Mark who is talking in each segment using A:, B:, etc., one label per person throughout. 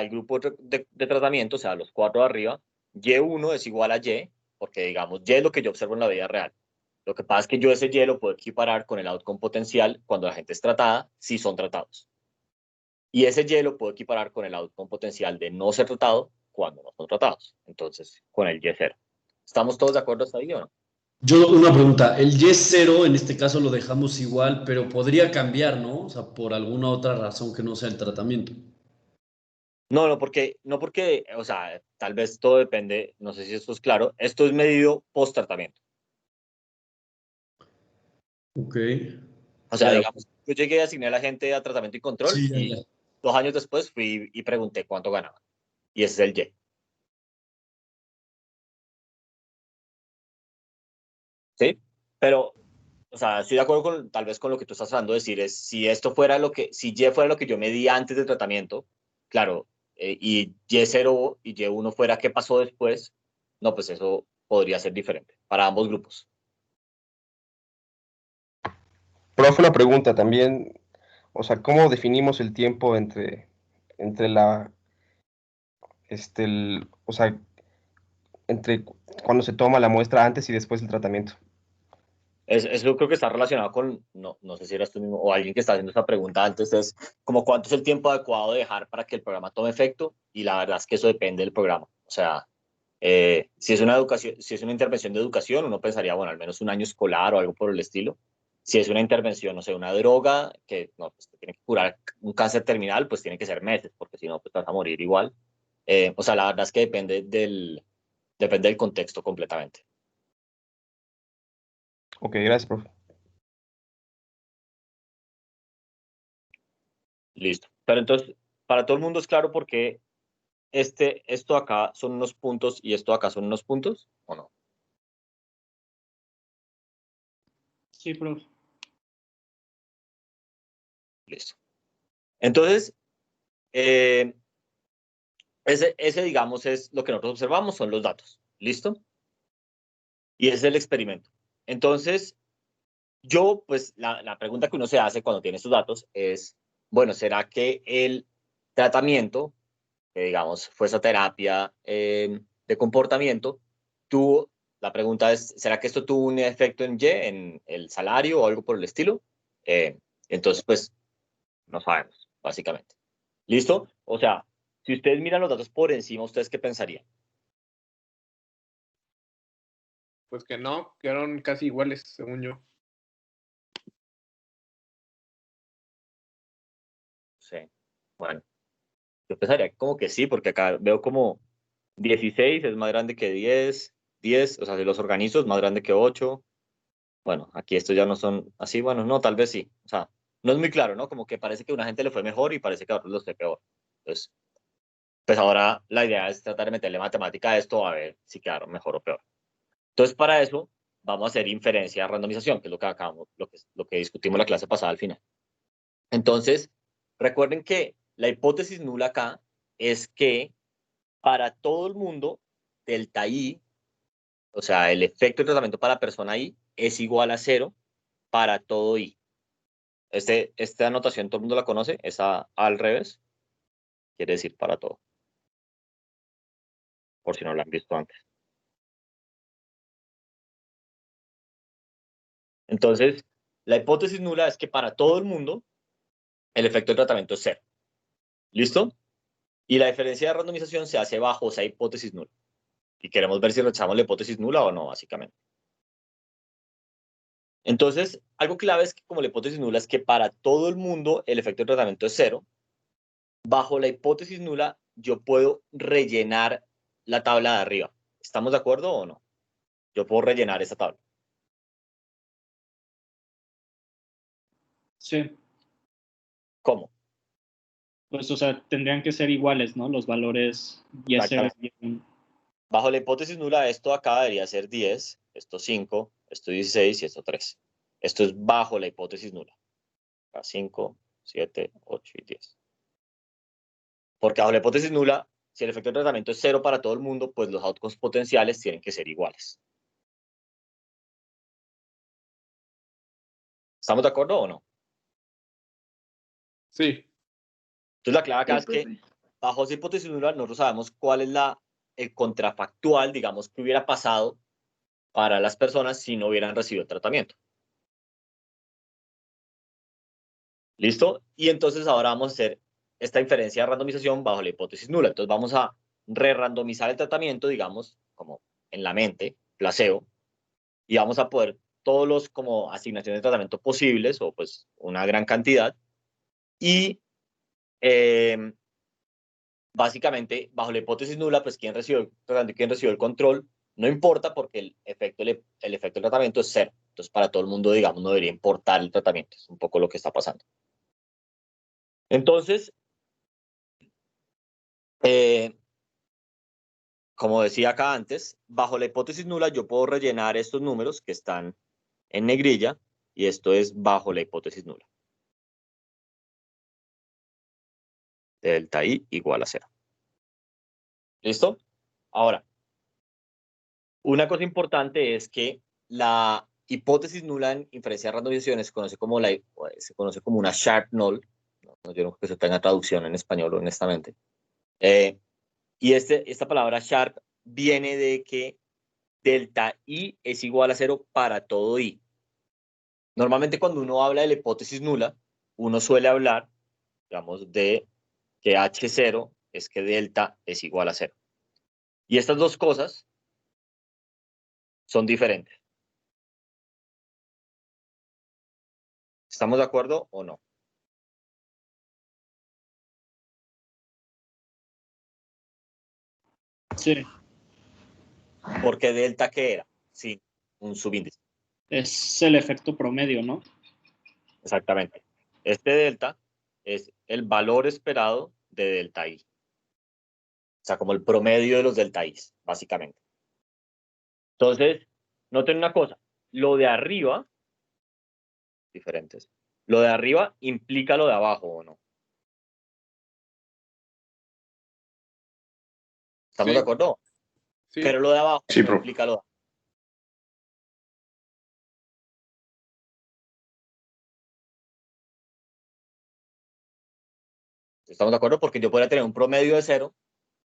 A: el grupo de tratamiento, o sea, los 4 de arriba, Y1 es igual a Y, porque digamos, Y es lo que yo observo en la vida real. Lo que pasa es que yo ese Y lo puedo equiparar con el outcome potencial cuando la gente es tratada, si son tratados. Y ese Y lo puedo equiparar con el outcome potencial de no ser tratado cuando no son tratados. Entonces, con el Y0. ¿Estamos todos de acuerdo hasta ahí o no?
B: Yo una pregunta, el Y0 en este caso lo dejamos igual, pero podría cambiar, ¿no? O sea, por alguna otra razón que no sea el tratamiento.
A: No, no porque, o sea, tal vez todo depende, no sé si esto es claro, esto es medido post-tratamiento.
B: Ok.
A: O sea,
B: Ya,
A: digamos, yo llegué a asignar a la gente a tratamiento y control
B: sí, ya,
A: y
B: ya.
A: 2 años después fui y pregunté cuánto ganaba. Y ese es el Y. ¿Sí? Pero, o sea, estoy de acuerdo con, tal vez con lo que tú estás tratando de decir, es si esto fuera lo que, si Y fuera lo que yo medí antes del tratamiento, claro, y Y0 y Y1 fuera qué pasó después, no, pues eso podría ser diferente para ambos grupos.
C: Profe, una pregunta también, o sea, ¿cómo definimos el tiempo entre la, o sea, entre cuando se toma la muestra antes y después del tratamiento?
A: Eso creo que está relacionado con, no, no sé si eras tú mismo o alguien que está haciendo esta pregunta antes, es como cuánto es el tiempo adecuado de dejar para que el programa tome efecto y la verdad es que eso depende del programa. O sea, si es una educación, si es una intervención de educación, uno pensaría, bueno, al menos un año escolar o algo por el estilo. Si es una intervención, no sé, una droga que no, pues, te tiene que curar un cáncer terminal, pues tiene que ser meses, porque si no, pues vas a morir igual. O sea, la verdad es que depende del contexto completamente.
C: Ok, gracias, profe.
A: Listo. Pero entonces, para todo el mundo es claro por qué esto acá son unos puntos y esto acá son unos puntos, ¿o no?
D: Sí, profe.
A: Listo. Entonces, eh, ese, digamos, es lo que nosotros observamos, son los datos. ¿Listo? Y ese es el experimento. Entonces, yo, pues, la pregunta que uno se hace cuando tiene estos datos es, bueno, ¿será que el tratamiento, que digamos, fue esa terapia de comportamiento, tuvo, la pregunta es, ¿será que esto tuvo un efecto en Y, en el salario o algo por el estilo? Entonces, pues, no sabemos, básicamente. ¿Listo? O sea, si ustedes miran los datos por encima, ¿ustedes qué pensarían?
E: Pues que no, quedaron casi iguales, según yo.
A: Sí. Bueno, yo pensaría como que sí, porque acá veo como 16 es más grande que 10, o sea, si los organizo es más grande que 8. Bueno, aquí estos ya no son así, bueno, no, tal vez sí. O sea, no es muy claro, ¿no? Como que parece que a una gente le fue mejor y parece que a otros les fue peor. Entonces, pues ahora la idea es tratar de meterle matemática a esto a ver si quedaron mejor o peor. Entonces, para eso vamos a hacer inferencia randomización, que es lo que acabamos, lo que discutimos la clase pasada al final. Entonces, recuerden que la hipótesis nula acá es que para todo el mundo, delta I, o sea, el efecto de tratamiento para persona I es igual a 0 para todo I. Esta anotación todo el mundo la conoce, esa al revés, quiere decir para todo, por si no la han visto antes. Entonces, la hipótesis nula es que para todo el mundo el efecto de tratamiento es 0. ¿Listo? Y la diferencia de randomización se hace bajo esa hipótesis nula. Y queremos ver si rechazamos la hipótesis nula o no, básicamente. Entonces, algo clave es que como la hipótesis nula es que para todo el mundo el efecto de tratamiento es 0, bajo la hipótesis nula yo puedo rellenar la tabla de arriba. ¿Estamos de acuerdo o no? Yo puedo rellenar esa tabla.
D: Sí.
A: ¿Cómo?
D: Pues, o sea, tendrían que ser iguales, ¿no? Los valores Y0
A: Exactamente.
D: y Y1.
A: Bajo la hipótesis nula, esto acá debería ser 10, esto 5, esto 16 y esto 3. Esto es bajo la hipótesis nula. 5, 7, 8 y 10. Porque bajo la hipótesis nula, si el efecto de tratamiento es 0 para todo el mundo, pues los outcomes potenciales tienen que ser iguales. ¿Estamos de acuerdo o no?
E: Sí.
A: Entonces la clave acá
F: Sí,
A: es que
F: profe.
A: bajo esa hipótesis nula, nosotros sabemos cuál es el contrafactual, digamos, que hubiera pasado para las personas si no hubieran recibido el tratamiento. ¿Listo? Y entonces ahora vamos a hacer esta inferencia de randomización bajo la hipótesis nula. Entonces vamos a re-randomizar el tratamiento, digamos, como en la mente, placebo, y vamos a poder todos los como asignaciones de tratamiento posibles, o pues una gran cantidad, y básicamente, bajo la hipótesis nula, pues quién recibió el tratamiento y quién recibió el control, no importa porque el efecto del tratamiento es cero. Entonces, para todo el mundo, digamos, no debería importar el tratamiento. Es un poco lo que está pasando. Entonces, como decía acá antes, bajo la hipótesis nula yo puedo rellenar estos números que están en negrilla y esto es bajo la hipótesis nula. Delta I igual a 0. ¿Listo? Ahora, una cosa importante es que la hipótesis nula en inferencia de randomización se conoce como una sharp null. No, yo no creo que eso tenga traducción en español, honestamente. Y esta palabra sharp viene de que delta I es igual a 0 para todo I. Normalmente cuando uno habla de la hipótesis nula, uno suele hablar, digamos, de que H0 es que delta es igual a 0. Y estas dos cosas son diferentes. ¿Estamos de acuerdo o no?
D: Sí,
A: Porque delta, ¿qué era? Sí, un subíndice.
D: es el efecto promedio, ¿no?
A: Exactamente. Este delta es el valor esperado de delta I. O sea, como el promedio de los delta I, básicamente. Entonces, noten una cosa. Lo de arriba, diferentes. Lo de arriba implica lo de abajo, ¿o no? ¿Estamos
E: Sí,
A: de acuerdo?
E: sí.
A: Pero lo de abajo
C: Sí,
A: no
C: profe.
A: implica lo de abajo. ¿Estamos de acuerdo? Porque yo podría tener un promedio de 0,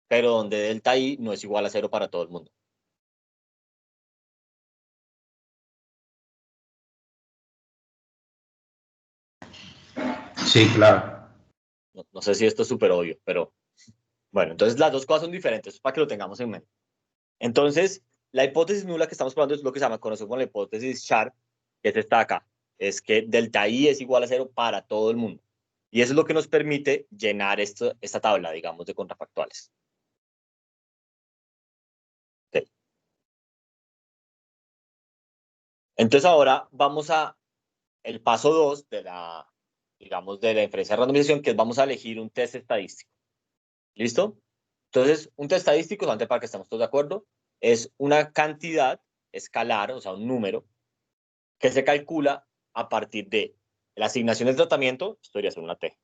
A: pero donde delta I no es igual a 0 para todo el mundo.
B: Sí, claro.
A: No sé si esto es súper obvio, pero bueno, entonces las dos cosas son diferentes para que lo tengamos en mente. Entonces, la hipótesis nula que estamos probando es lo que se llama, conocido como la hipótesis Sharp, que es esta de acá. Es que delta I es igual a 0 para todo el mundo. Y eso es lo que nos permite llenar esta tabla, digamos, de contrafactuales. Okay. Entonces ahora vamos a el paso 2 de digamos, de la inferencia de randomización, que es vamos a elegir un test estadístico. ¿Listo? Entonces, un test estadístico, solamente para que estemos todos de acuerdo, es una cantidad escalar, o sea, un número, que se calcula a partir de la asignación del tratamiento, esto debería ser una T,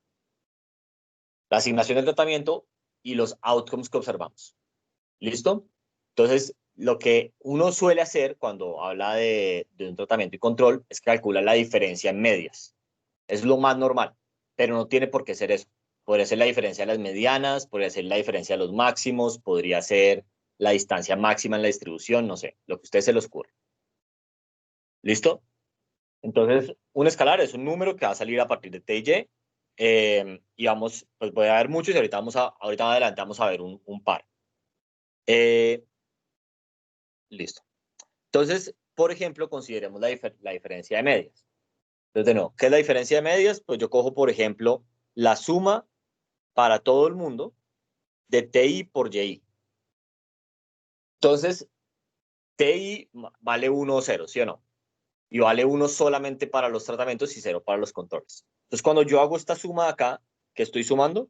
A: la asignación del tratamiento y los outcomes que observamos. ¿Listo? Entonces, lo que uno suele hacer cuando habla de un tratamiento y control es calcular la diferencia en medias. Es lo más normal, pero no tiene por qué ser eso. Podría ser la diferencia de las medianas, podría ser la diferencia de los máximos, podría ser la distancia máxima en la distribución, no sé, lo que a ustedes se les ocurra. ¿Listo? Entonces, un escalar es un número que va a salir a partir de T y Y, y vamos, pues voy a ver muchos y ahorita adelante vamos a ver un par. Eh, listo. Entonces, por ejemplo, consideremos la diferencia de medias. Entonces, de nuevo, ¿qué es la diferencia de medias? Pues yo cojo, por ejemplo, la suma para todo el mundo de TI por YI. Entonces, TI vale 1 o 0, ¿sí o no? Y vale 1 solamente para los tratamientos y 0 para los controles. Entonces, cuando yo hago esta suma de acá, ¿qué estoy sumando?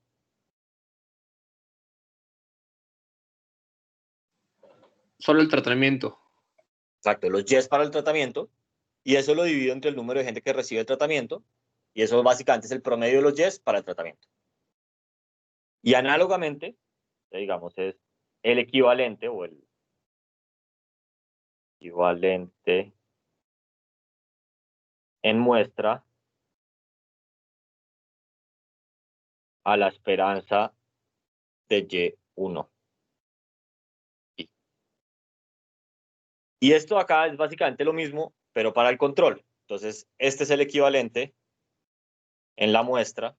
E: Solo el tratamiento.
A: Exacto, los Ys para el tratamiento, y eso lo divido entre el número de gente que recibe el tratamiento, y eso básicamente es el promedio de los Ys para el tratamiento. Y análogamente, digamos, es el equivalente o el equivalente en muestra a la esperanza de Y1. Y esto acá es básicamente lo mismo, pero para el control. Entonces, este es el equivalente en la muestra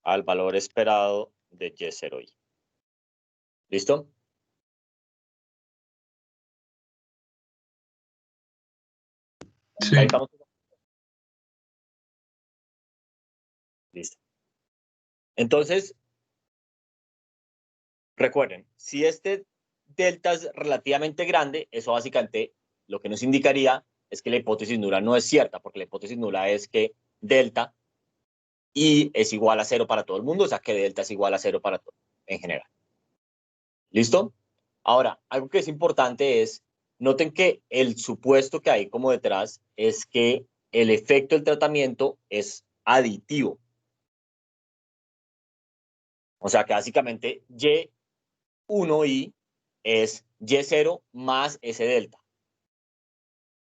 A: al valor esperado de Y0i. ¿Listo?
B: Sí.
A: Ahí estamos. Listo. Entonces, recuerden, si este delta es relativamente grande, eso básicamente lo que nos indicaría es que la hipótesis nula no es cierta, porque la hipótesis nula es que delta y es igual a 0 para todo el mundo, o sea que delta es igual a 0 para todo en general. ¿Listo? Ahora, algo que es importante es, noten que el supuesto que hay como detrás es que el efecto del tratamiento es aditivo. O sea que básicamente Y1i es Y0 más ese delta.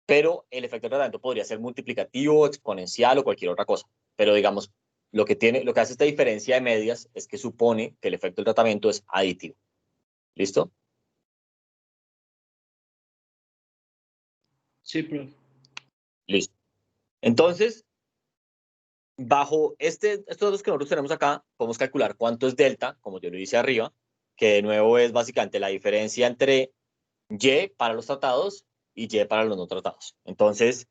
A: Pero el efecto del tratamiento podría ser multiplicativo, exponencial o cualquier otra cosa. Pero digamos, lo que hace esta diferencia de medias es que supone que el efecto del tratamiento es aditivo. ¿Listo?
D: Sí, profe.
A: Listo. Entonces, bajo estos datos que nosotros tenemos acá, podemos calcular cuánto es delta, como yo lo hice arriba, que de nuevo es básicamente la diferencia entre Y para los tratados y Y para los no tratados. Entonces,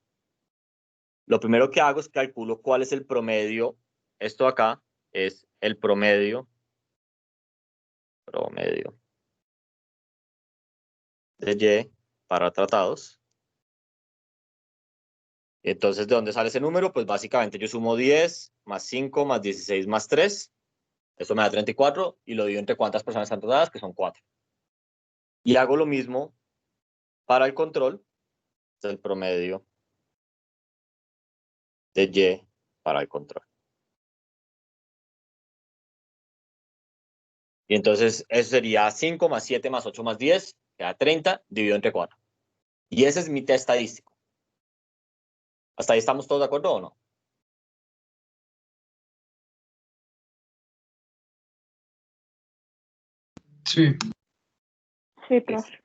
A: lo primero que hago es calculo cuál es el promedio. Esto acá es el promedio de Y para tratados. Entonces, ¿de dónde sale ese número? Pues básicamente yo sumo 10 más 5 más 16 más 3. Eso me da 34 y lo divido entre cuántas personas están tratadas, que son 4. Y hago lo mismo para el control, es el promedio de Y para el control. Y entonces eso sería 5 más 7 más 8 más 10, queda 30, dividido entre 4. Y ese es mi test estadístico. ¿Hasta ahí estamos todos de acuerdo o no?
B: Sí.
F: Sí, profe.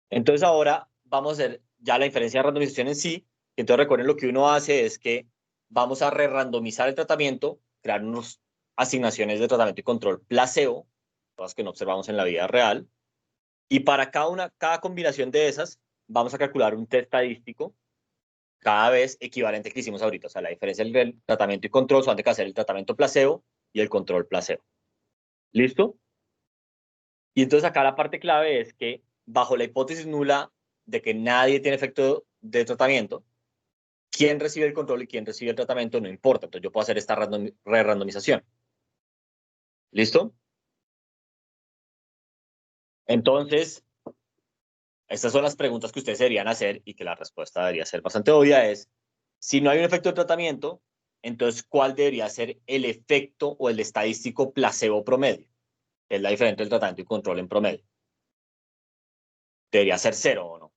A: Entonces ahora vamos a hacer ya la diferencia de randomización en sí. Entonces recuerden, lo que uno hace es que vamos a re-randomizar el tratamiento, crear unas asignaciones de tratamiento y control placebo, cosas que no observamos en la vida real. Y para cada combinación de esas, vamos a calcular un test estadístico cada vez equivalente que hicimos ahorita. O sea, la diferencia entre el tratamiento y control son de que hacer el tratamiento placebo y el control placebo. ¿Listo? Y entonces acá la parte clave es que bajo la hipótesis nula de que nadie tiene efecto de tratamiento, quién recibe el control y quién recibe el tratamiento no importa. Entonces yo puedo hacer esta re-randomización. ¿Listo? Entonces, estas son las preguntas que ustedes deberían hacer y que la respuesta debería ser bastante obvia. Es, si no hay un efecto de tratamiento, entonces, ¿cuál debería ser el efecto o el estadístico placebo promedio? Que es la diferencia entre el tratamiento y control en promedio. ¿Debería ser 0 o no?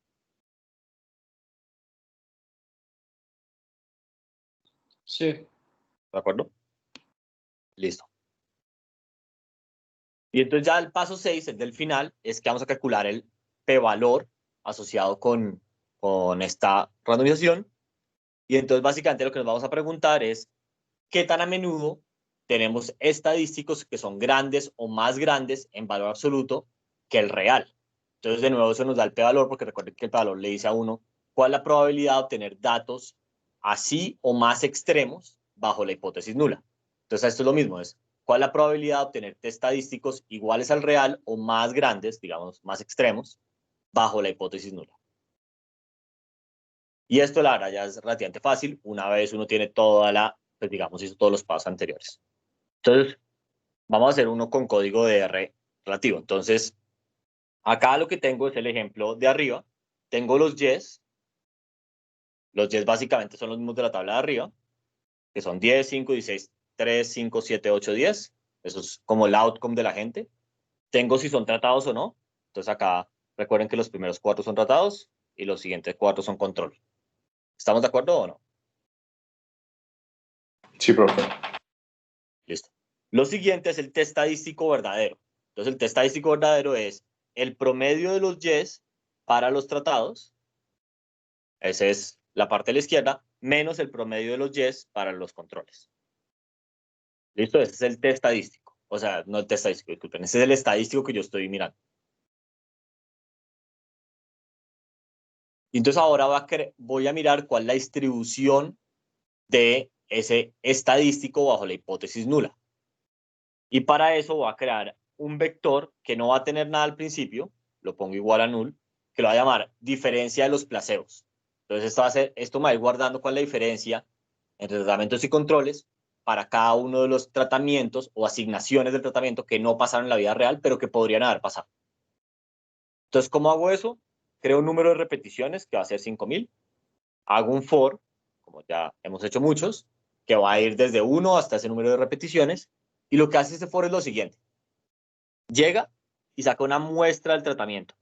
D: Sí.
A: ¿De acuerdo? Listo. Y entonces ya el paso 6, el del final, es que vamos a calcular el p-valor asociado con esta randomización. Y entonces básicamente lo que nos vamos a preguntar es qué tan a menudo tenemos estadísticos que son grandes o más grandes en valor absoluto que el real. Entonces de nuevo eso nos da el p-valor, porque recuerden que el p-valor le dice a uno cuál es la probabilidad de obtener datos así o más extremos bajo la hipótesis nula. Entonces esto es lo mismo, es cuál es la probabilidad de obtener test estadísticos iguales al real o más grandes, digamos, más extremos, bajo la hipótesis nula. Y esto, la verdad, ya es relativamente fácil una vez uno tiene pues digamos, hizo todos los pasos anteriores. Entonces, vamos a hacer uno con código de R relativo. Entonces, acá lo que tengo es el ejemplo de arriba. Tengo los Ys. Los Ys básicamente son los mismos de la tabla de arriba, que son 10, 5, 16, 3, 5, 7, 8, 10. Eso es como el outcome de la gente. Tengo si son tratados o no. Entonces acá recuerden que los primeros 4 son tratados y los siguientes 4 son control. ¿Estamos de acuerdo o no?
C: Sí, profe.
A: Listo. Lo siguiente es el test estadístico verdadero. Entonces, el test estadístico verdadero es el promedio de los yes para los tratados. Esa es la parte de la izquierda, menos el promedio de los yes para los controles. ¿Listo? Ese es el test estadístico. O sea, no el test estadístico, disculpen. Ese es el estadístico que yo estoy mirando. Y entonces ahora voy a mirar cuál es la distribución de ese estadístico bajo la hipótesis nula. Y para eso voy a crear un vector que no va a tener nada al principio, lo pongo igual a null, que lo voy a llamar diferencia de los placebos. Entonces esto me va a ir guardando cuál es la diferencia entre tratamientos y controles para cada uno de los tratamientos o asignaciones del tratamiento que no pasaron en la vida real, pero que podrían haber pasado. Entonces, ¿cómo hago eso? Creo un número de repeticiones que va a ser 5000. Hago un for, como ya hemos hecho muchos, que va a ir desde 1 hasta ese número de repeticiones. Y lo que hace este for es lo siguiente. Llega y saca una muestra del tratamiento.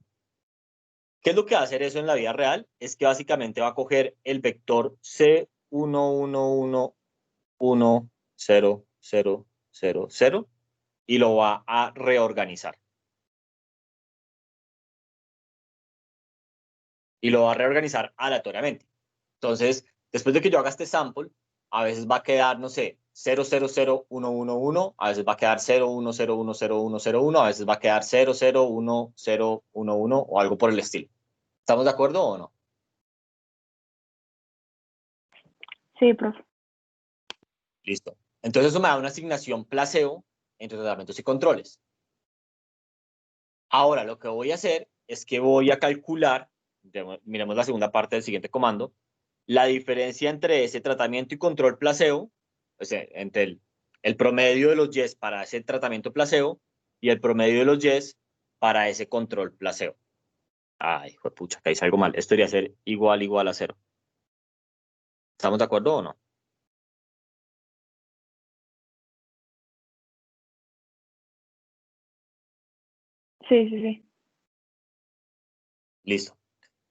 A: ¿Qué es lo que va a hacer eso en la vida real? Es que básicamente va a coger el vector C11110000 y lo va a reorganizar. Y lo va a reorganizar aleatoriamente. Entonces, después de que yo haga este sample, a veces va a quedar, no sé, 000111, a veces va a quedar 01010101, a veces va a quedar 001011 o algo por el estilo. ¿Estamos de acuerdo o no?
F: Sí, profe.
A: Listo. Entonces eso me da una asignación placebo entre tratamientos y controles. Ahora lo que voy a hacer es que voy a calcular, miremos la segunda parte del siguiente comando, la diferencia entre ese tratamiento y control placebo, o sea, entre el promedio de los yes para ese tratamiento placebo y el promedio de los yes para ese control placebo. Ay, hijo de pucha, que hice algo mal. Esto debería ser igual a 0. ¿Estamos de acuerdo o no?
F: Sí.
A: Listo.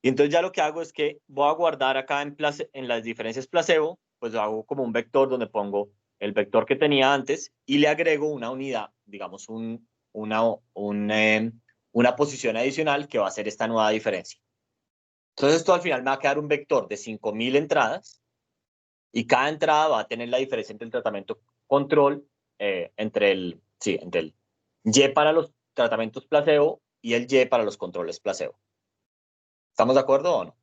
A: Y entonces ya lo que hago es que voy a guardar acá en las diferencias placebo, pues lo hago como un vector donde pongo el vector que tenía antes y le agrego una unidad, digamos una posición adicional que va a ser esta nueva diferencia. Entonces esto al final me va a quedar un vector de 5000 entradas y cada entrada va a tener la diferencia entre el tratamiento control, entre el Y para los tratamientos placebo y el Y para los controles placebo. ¿Estamos de acuerdo o no?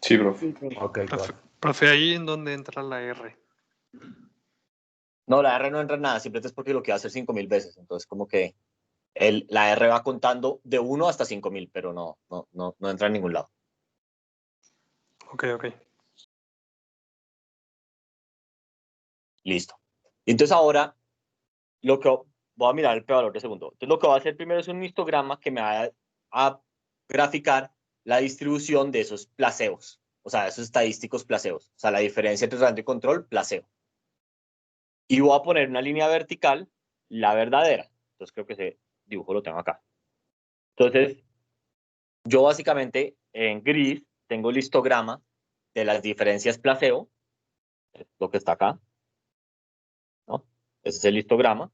C: Sí, profe.
B: Ok, claro.
G: Profe, ahí en donde entra la R.
A: No, la R no entra en nada, simplemente es porque lo quiero hacer 5000 veces. Entonces, como que la R va contando de 1 hasta 5000, pero no entra en ningún lado.
G: Ok.
A: Listo. Y entonces ahora, voy a mirar el p-valor de segundo. Entonces, lo que voy a hacer primero es un histograma que me va a graficar la distribución de esos placebos, o sea, de esos estadísticos placebos, o sea, la diferencia entre tratamiento y control, placebo. Y voy a poner una línea vertical, la verdadera. Entonces, creo que ese dibujo lo tengo acá. Entonces, yo básicamente en gris tengo el histograma de las diferencias placebo, lo que está acá, ¿no? Ese es el histograma.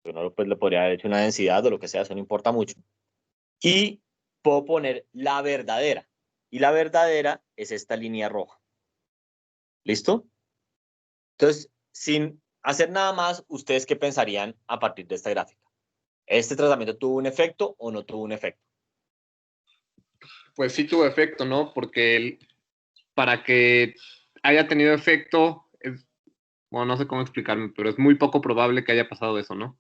A: Uno pues, le podría haber hecho una densidad o lo que sea, eso no importa mucho. Y puedo poner la verdadera. Y la verdadera es esta línea roja. ¿Listo? Entonces, sin hacer nada más, ¿ustedes qué pensarían a partir de esta gráfica? ¿Este tratamiento tuvo un efecto o no tuvo un efecto?
E: Pues sí tuvo efecto, ¿no? Porque para que haya tenido efecto, bueno, no sé cómo explicarme, pero es muy poco probable que haya pasado eso, ¿no?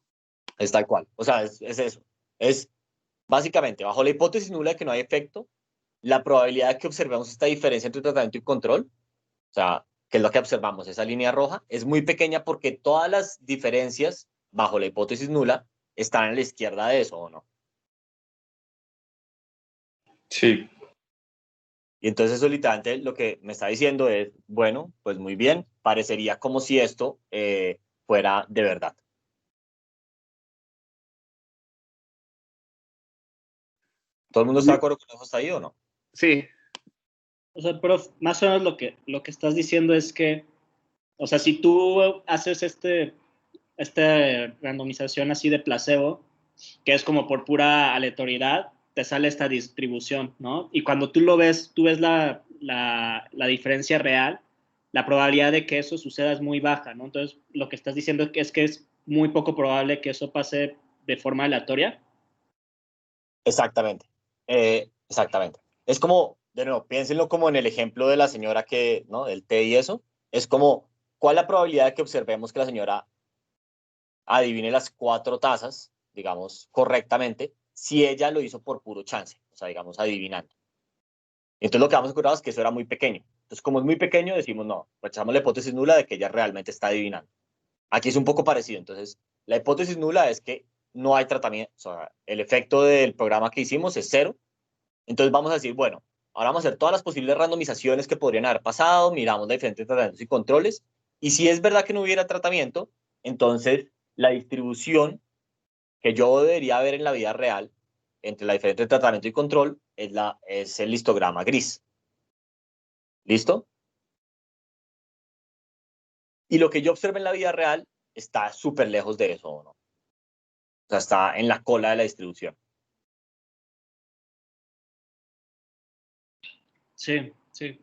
A: Es tal cual. O sea, es eso. Es básicamente, bajo la hipótesis nula de que no hay efecto, la probabilidad de que observemos esta diferencia entre tratamiento y control, o sea, que es lo que observamos, esa línea roja, es muy pequeña porque todas las diferencias bajo la hipótesis nula están a la izquierda de eso, ¿o no?
C: Sí.
A: Y entonces eso literalmente lo que me está diciendo es, bueno, pues muy bien, parecería como si esto fuera de verdad. ¿Todo el mundo está de acuerdo con eso hasta ahí o no?
E: Sí.
D: O sea, prof, más o menos lo que estás diciendo es que, o sea, si tú haces esta randomización así de placebo, que es como por pura aleatoriedad, te sale esta distribución, ¿no? Y cuando tú lo ves, tú ves la diferencia real, la probabilidad de que eso suceda es muy baja, ¿no? Entonces, lo que estás diciendo es que es muy poco probable que eso pase de forma aleatoria.
A: Exactamente. Exactamente. Es como, de nuevo, piénsenlo como en el ejemplo de la señora que, ¿no? Del té y eso. Es como, ¿cuál es la probabilidad de que observemos que la señora adivine las 4 tazas, digamos, correctamente, si ella lo hizo por puro chance, o sea, digamos, adivinando? Entonces lo que vamos a encontrar es que eso era muy pequeño. Entonces, como es muy pequeño, decimos, no, rechazamos la hipótesis nula de que ella realmente está adivinando. Aquí es un poco parecido. Entonces, la hipótesis nula es que no hay tratamiento, o sea, el efecto del programa que hicimos es 0. Entonces vamos a decir, bueno, ahora vamos a hacer todas las posibles randomizaciones que podrían haber pasado, miramos los diferentes tratamientos y controles, y si es verdad que no hubiera tratamiento, entonces la distribución que yo debería ver en la vida real entre la diferente tratamiento y control es el histograma gris. ¿Listo? Y lo que yo observo en la vida real está súper lejos de eso, ¿no? O sea, está en la cola de la distribución.
D: Sí, sí.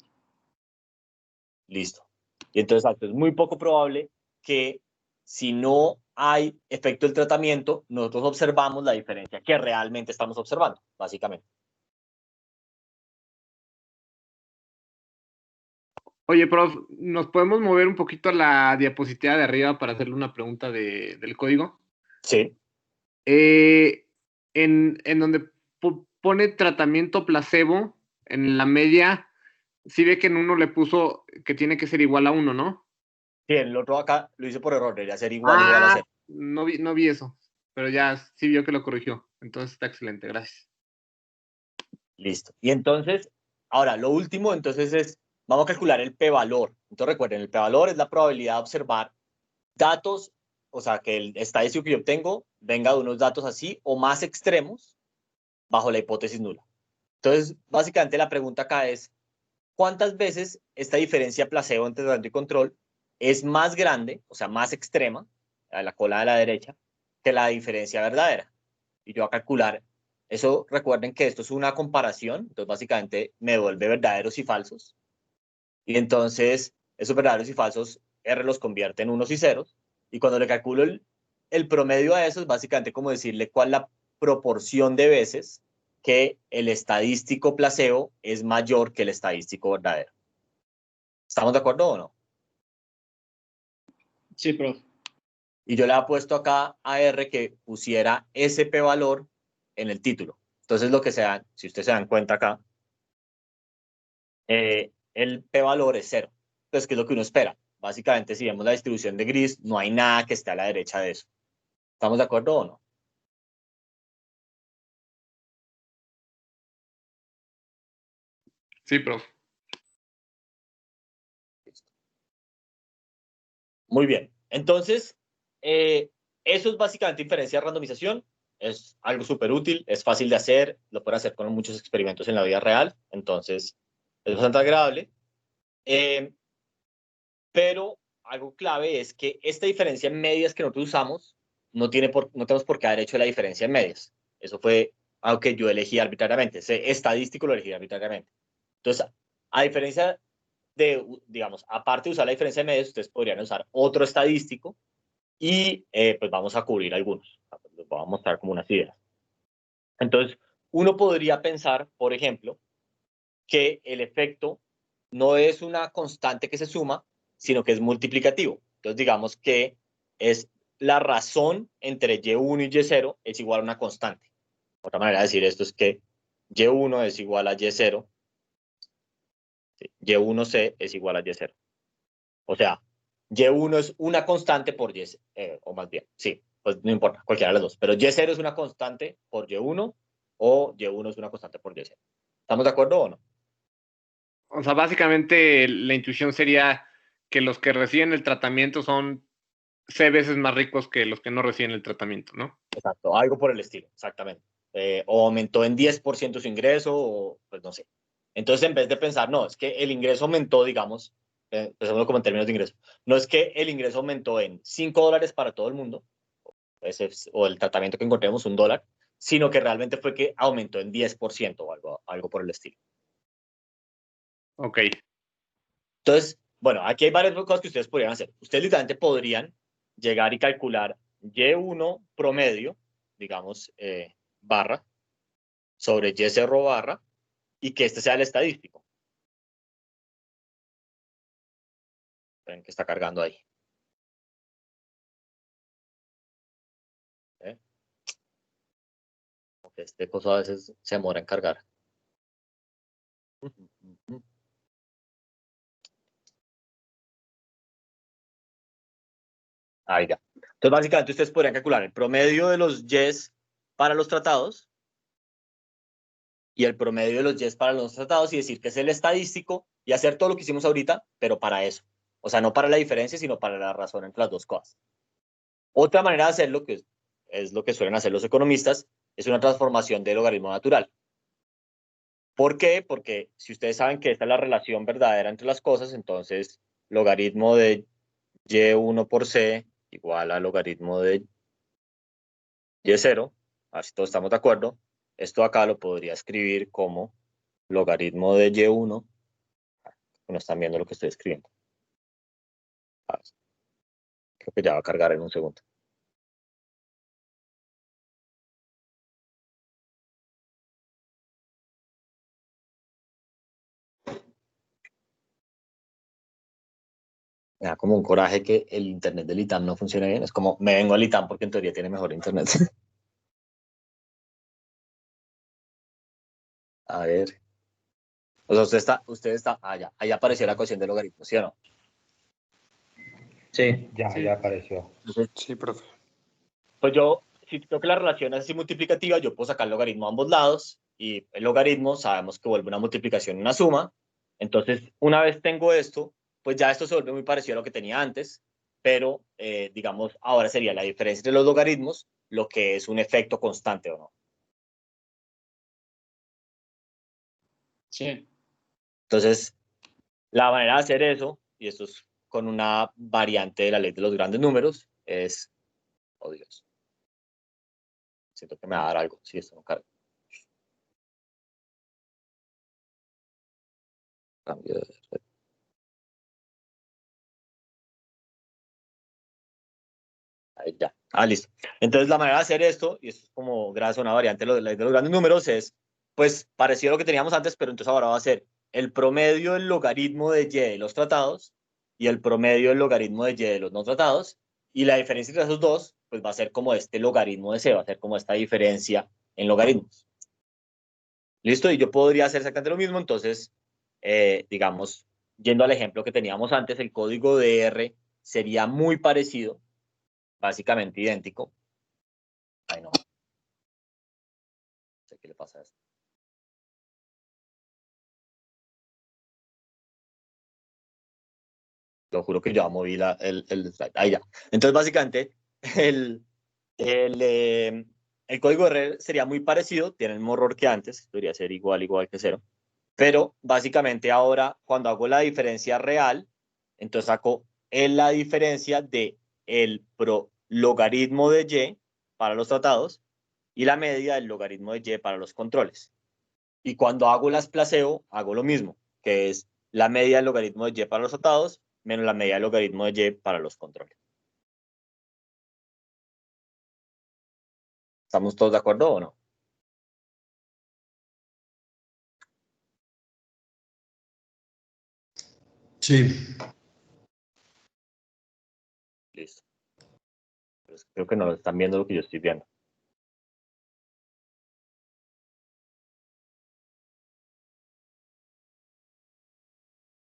A: Listo. Y entonces, es muy poco probable que si no hay efecto del tratamiento, nosotros observamos la diferencia que realmente estamos observando, básicamente.
E: Oye, prof, ¿nos podemos mover un poquito a la diapositiva de arriba para hacerle una pregunta del código?
A: Sí.
E: En donde pone tratamiento placebo, en la media, sí ve que en uno le puso que tiene que ser igual a 1, ¿no?
A: Sí, el otro acá lo hice por error, debería ser igual a 0.
E: No vi eso, pero ya sí vio que lo corrigió. Entonces está excelente, gracias.
A: Listo. Y entonces, ahora, lo último, entonces vamos a calcular el p-valor. Entonces recuerden, el p-valor es la probabilidad de observar datos, o sea, que el estadístico que yo obtengo venga de unos datos así o más extremos bajo la hipótesis nula. Entonces, básicamente la pregunta acá es, ¿cuántas veces esta diferencia placebo entre tratamiento y control es más grande, o sea, más extrema, a la cola de la derecha, que la diferencia verdadera? Y yo voy a calcular eso. Recuerden que esto es una comparación, entonces básicamente me devuelve verdaderos y falsos. Y entonces esos verdaderos y falsos, R los convierte en unos y ceros. Y cuando le calculo el promedio a eso, es básicamente como decirle cuál es la proporción de veces que el estadístico placebo es mayor que el estadístico verdadero. ¿Estamos de acuerdo o no?
D: Sí, prof.
A: Y yo le he puesto acá a R que pusiera ese p-valor en el título. Entonces lo que se dan, si ustedes se dan cuenta acá, el p-valor es 0. Entonces, ¿qué es lo que uno espera? Básicamente, si vemos la distribución de gris, no hay nada que esté a la derecha de eso. ¿Estamos de acuerdo o no?
E: Sí, prof.
A: Muy bien. Entonces, eso es básicamente inferencia de randomización. Es algo súper útil, es fácil de hacer, lo pueden hacer con muchos experimentos en la vida real. Entonces, es bastante agradable. Pero algo clave es que esta diferencia en medias que nosotros usamos no tenemos por qué haber hecho la diferencia en medias. Eso fue algo que yo elegí arbitrariamente. Ese estadístico lo elegí arbitrariamente. Entonces, a diferencia de, digamos, aparte de usar la diferencia de medias, ustedes podrían usar otro estadístico y pues vamos a cubrir algunos. Les voy a mostrar como unas ideas. Entonces, uno podría pensar, por ejemplo, que el efecto no es una constante que se suma, sino que es multiplicativo. Entonces, digamos que es la razón entre Y1 y Y0 es igual a una constante. Otra manera de decir esto es que Y1 es igual a Y0, Y1C es igual a Y0. O sea, Y1 es una constante por Y, o más bien, sí, pues no importa, cualquiera de las dos, pero Y0 es una constante por Y1 o Y1 es una constante por Y0. ¿Estamos de acuerdo o no?
E: O sea, básicamente la intuición sería que los que reciben el tratamiento son C veces más ricos que los que no reciben el tratamiento, ¿no?
A: Exacto, algo por el estilo, exactamente. O aumentó en 10% su ingreso, o pues no sé. Entonces, en vez de pensar, no, es que el ingreso aumentó, digamos, pensándolo como en términos de ingreso, no es que el ingreso aumentó en $5 para todo el mundo, o el tratamiento que encontremos $1, sino que realmente fue que aumentó en 10% o algo por el estilo.
E: Ok.
A: Entonces, bueno, aquí hay varias cosas que ustedes podrían hacer. Ustedes literalmente podrían llegar y calcular Y1 promedio, digamos, barra, sobre Y0 barra, y que este sea el estadístico. Ven que está cargando ahí. Porque este coso a veces se demora en cargar. Ahí ya. Entonces, básicamente, ustedes podrían calcular el promedio de los Ys para los tratados y el promedio de los Ys para los tratados y decir que es el estadístico y hacer todo lo que hicimos ahorita, pero para eso. O sea, no para la diferencia, sino para la razón entre las dos cosas. Otra manera de hacerlo, que es lo que suelen hacer los economistas, es una transformación del logaritmo natural. ¿Por qué? Porque si ustedes saben que esta es la relación verdadera entre las cosas, entonces logaritmo de Y1 por C igual a logaritmo de Y0, así todos estamos de acuerdo. Esto acá lo podría escribir como logaritmo de Y1. No están viendo lo que estoy escribiendo. Creo que ya va a cargar en un segundo. Me da como un coraje que el internet del ITAM no funcione bien. Es como, me vengo al ITAM porque en teoría tiene mejor internet. A ver. O sea, usted está, ya, ahí apareció la ecuación del logaritmo, ¿sí o no?
D: Sí.
H: Ya apareció.
A: Entonces,
G: Sí, profe.
A: pues yo, si creo que la relación es así multiplicativa, yo puedo sacar el logaritmo a ambos lados y el logaritmo sabemos que vuelve una multiplicación y una suma. Entonces, una vez tengo esto, pues ya esto se vuelve muy parecido a lo que tenía antes, pero digamos, ahora sería la diferencia entre los logaritmos, lo que es un efecto constante o no.
D: Sí.
A: Entonces, la manera de hacer eso, y esto es con una variante de la ley de los grandes números, es, oh Dios, siento que me va a dar algo, si esto no carga. Cambio de red. Ahí ya. Listo. Entonces, la manera de hacer esto, y esto es como gracias a una variante de la ley de los grandes números, es pues parecido a lo que teníamos antes, pero entonces ahora va a ser el promedio del logaritmo de y de los tratados y el promedio del logaritmo de y de los no tratados, y la diferencia entre esos dos, pues va a ser como este logaritmo de c, va a ser como esta diferencia en logaritmos. ¿Listo? Y yo podría hacer exactamente lo mismo, entonces, digamos, yendo al ejemplo que teníamos antes, el código de R sería muy parecido, básicamente idéntico. Ay, no. No sé qué le pasa a esto. Lo juro que ya moví el slide. Ahí ya. Entonces, básicamente, el, el código de R sería muy parecido, tiene el mismo error que antes, debería ser igual que 0. Pero básicamente ahora, cuando hago la diferencia real, entonces saco la diferencia de el logaritmo de y para los tratados y la media del logaritmo de y para los controles. Y cuando hago las placebo, hago lo mismo, que es la media del logaritmo de y para los tratados menos la media del logaritmo de y para los controles. ¿Estamos todos de acuerdo o no?
B: Sí.
A: Listo. Pues creo que no están viendo lo que yo estoy viendo.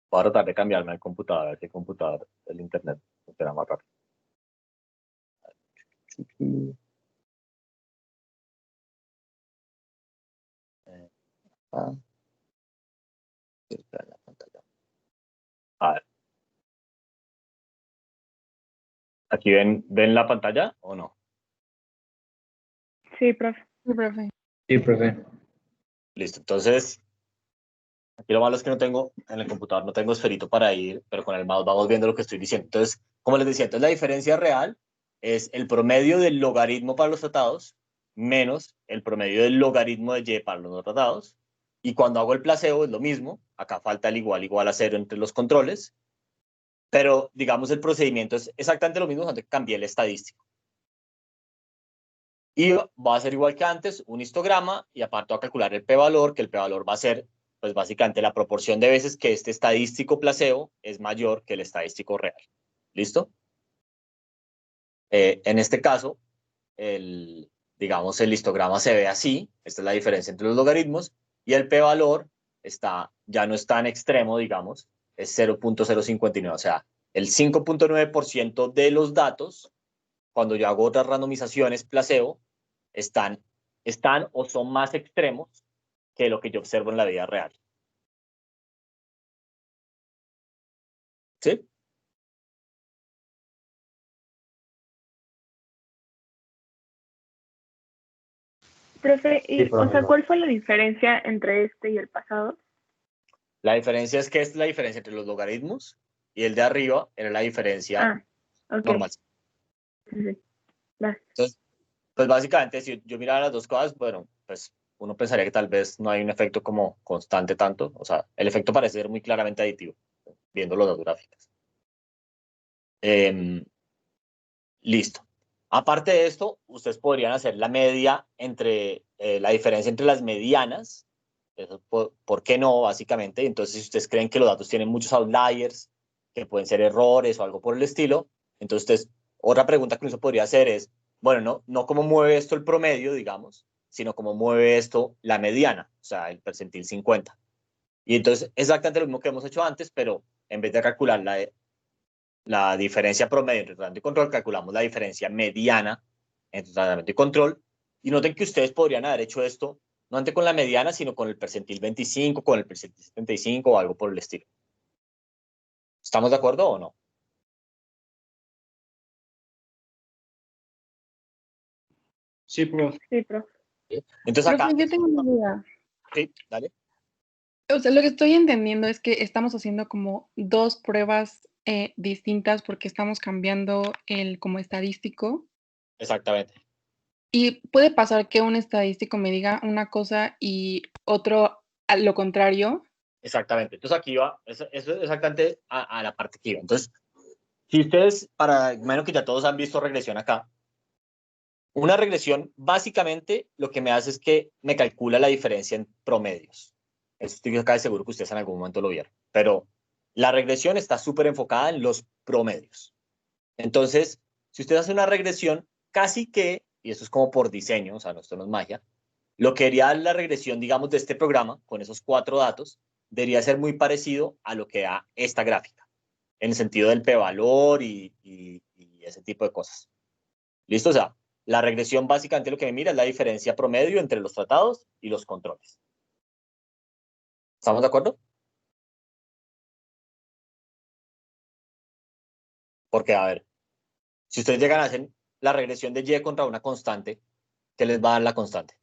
A: Voy a tratar de cambiarme al computador, a ver si el computador, el internet funciona más rápido. Espera en la pantalla. A ver, ¿aquí ven la pantalla o no?
F: Sí, profe.
D: Sí, profe.
A: Listo, entonces, Aquí lo malo es que no tengo, en el computador no tengo esferito para ir, pero con el mouse vamos viendo lo que estoy diciendo. Entonces, como les decía, entonces la diferencia real es el promedio del logaritmo para los tratados menos el promedio del logaritmo de y para los no tratados. Y cuando hago el placebo es lo mismo. Acá falta el igual igual a cero entre los controles. Pero, digamos, el procedimiento es exactamente lo mismo, donde cambié el estadístico. Y va a ser igual que antes, un histograma, y aparte voy a calcular el p-valor, que el p-valor va a ser, pues básicamente la proporción de veces que este estadístico placebo es mayor que el estadístico real. ¿Listo? En este caso, digamos, el histograma se ve así, esta es la diferencia entre los logaritmos, y el p-valor ya no es tan extremo, digamos, es 0.059, o sea, el 5.9% de los datos, cuando yo hago otras randomizaciones placebo, están o son más extremos que lo que yo observo en la vida real. ¿Sí?
F: Profe,
C: Sí,
F: o
C: profe,
F: sea,
C: no.
F: ¿cuál fue la diferencia entre este y el pasado?
A: La diferencia es que esta es la diferencia entre los logaritmos y el de arriba era la diferencia
F: Ah, ok.
A: normal.
F: Sí, sí. Va.
A: Entonces, pues básicamente, si yo mirara las dos cosas, bueno, pues uno pensaría que tal vez no hay un efecto como constante tanto. O sea, el efecto parece ser muy claramente aditivo, viendo las dos gráficas. Listo. Aparte de esto, ustedes podrían hacer la media entre la diferencia entre las medianas. Eso, ¿por qué no? Básicamente. Entonces, si ustedes creen que los datos tienen muchos outliers, que pueden ser errores o algo por el estilo, entonces otra pregunta que uno podría hacer es, bueno, no cómo mueve esto el promedio, digamos, sino cómo mueve esto la mediana, o sea, el percentil 50. Y entonces, exactamente lo mismo que hemos hecho antes, pero en vez de calcular la diferencia promedio entre tratamiento y control, calculamos la diferencia mediana entre tratamiento y control. Y noten que ustedes podrían haber hecho esto no antes con la mediana, sino con el percentil 25, con el percentil 75 o algo por el estilo. ¿Estamos de acuerdo o no?
D: Sí, profe.
F: Sí, profe.
A: Entonces acá,
H: Profe, yo tengo una duda.
A: sí, dale.
H: O sea, lo que estoy entendiendo es que estamos haciendo como dos pruebas distintas porque estamos cambiando el como estadístico.
A: Exactamente.
H: Y puede pasar que un estadístico me diga una cosa y otro a lo contrario.
A: Exactamente. Entonces aquí va, eso es exactamente a la parte que iba. Entonces, si ustedes, menos que ya todos han visto regresión acá, una regresión básicamente lo que me hace es que me calcula la diferencia en promedios. Eso estoy acá de seguro que ustedes en algún momento lo vieron. Pero la regresión está súper enfocada en los promedios. Entonces, si usted hace una regresión, casi que, y esto es como por diseño, o sea, esto no es magia, lo que haría la regresión, digamos, de este programa, con esos 4 datos, debería ser muy parecido a lo que da esta gráfica, en el sentido del p-valor y ese tipo de cosas. ¿Listo? O sea, la regresión básicamente lo que me mira es la diferencia promedio entre los tratados y los controles. ¿Estamos de acuerdo? Porque, a ver, si ustedes llegan a hacer la regresión de y contra una constante, ¿qué les va a dar la constante?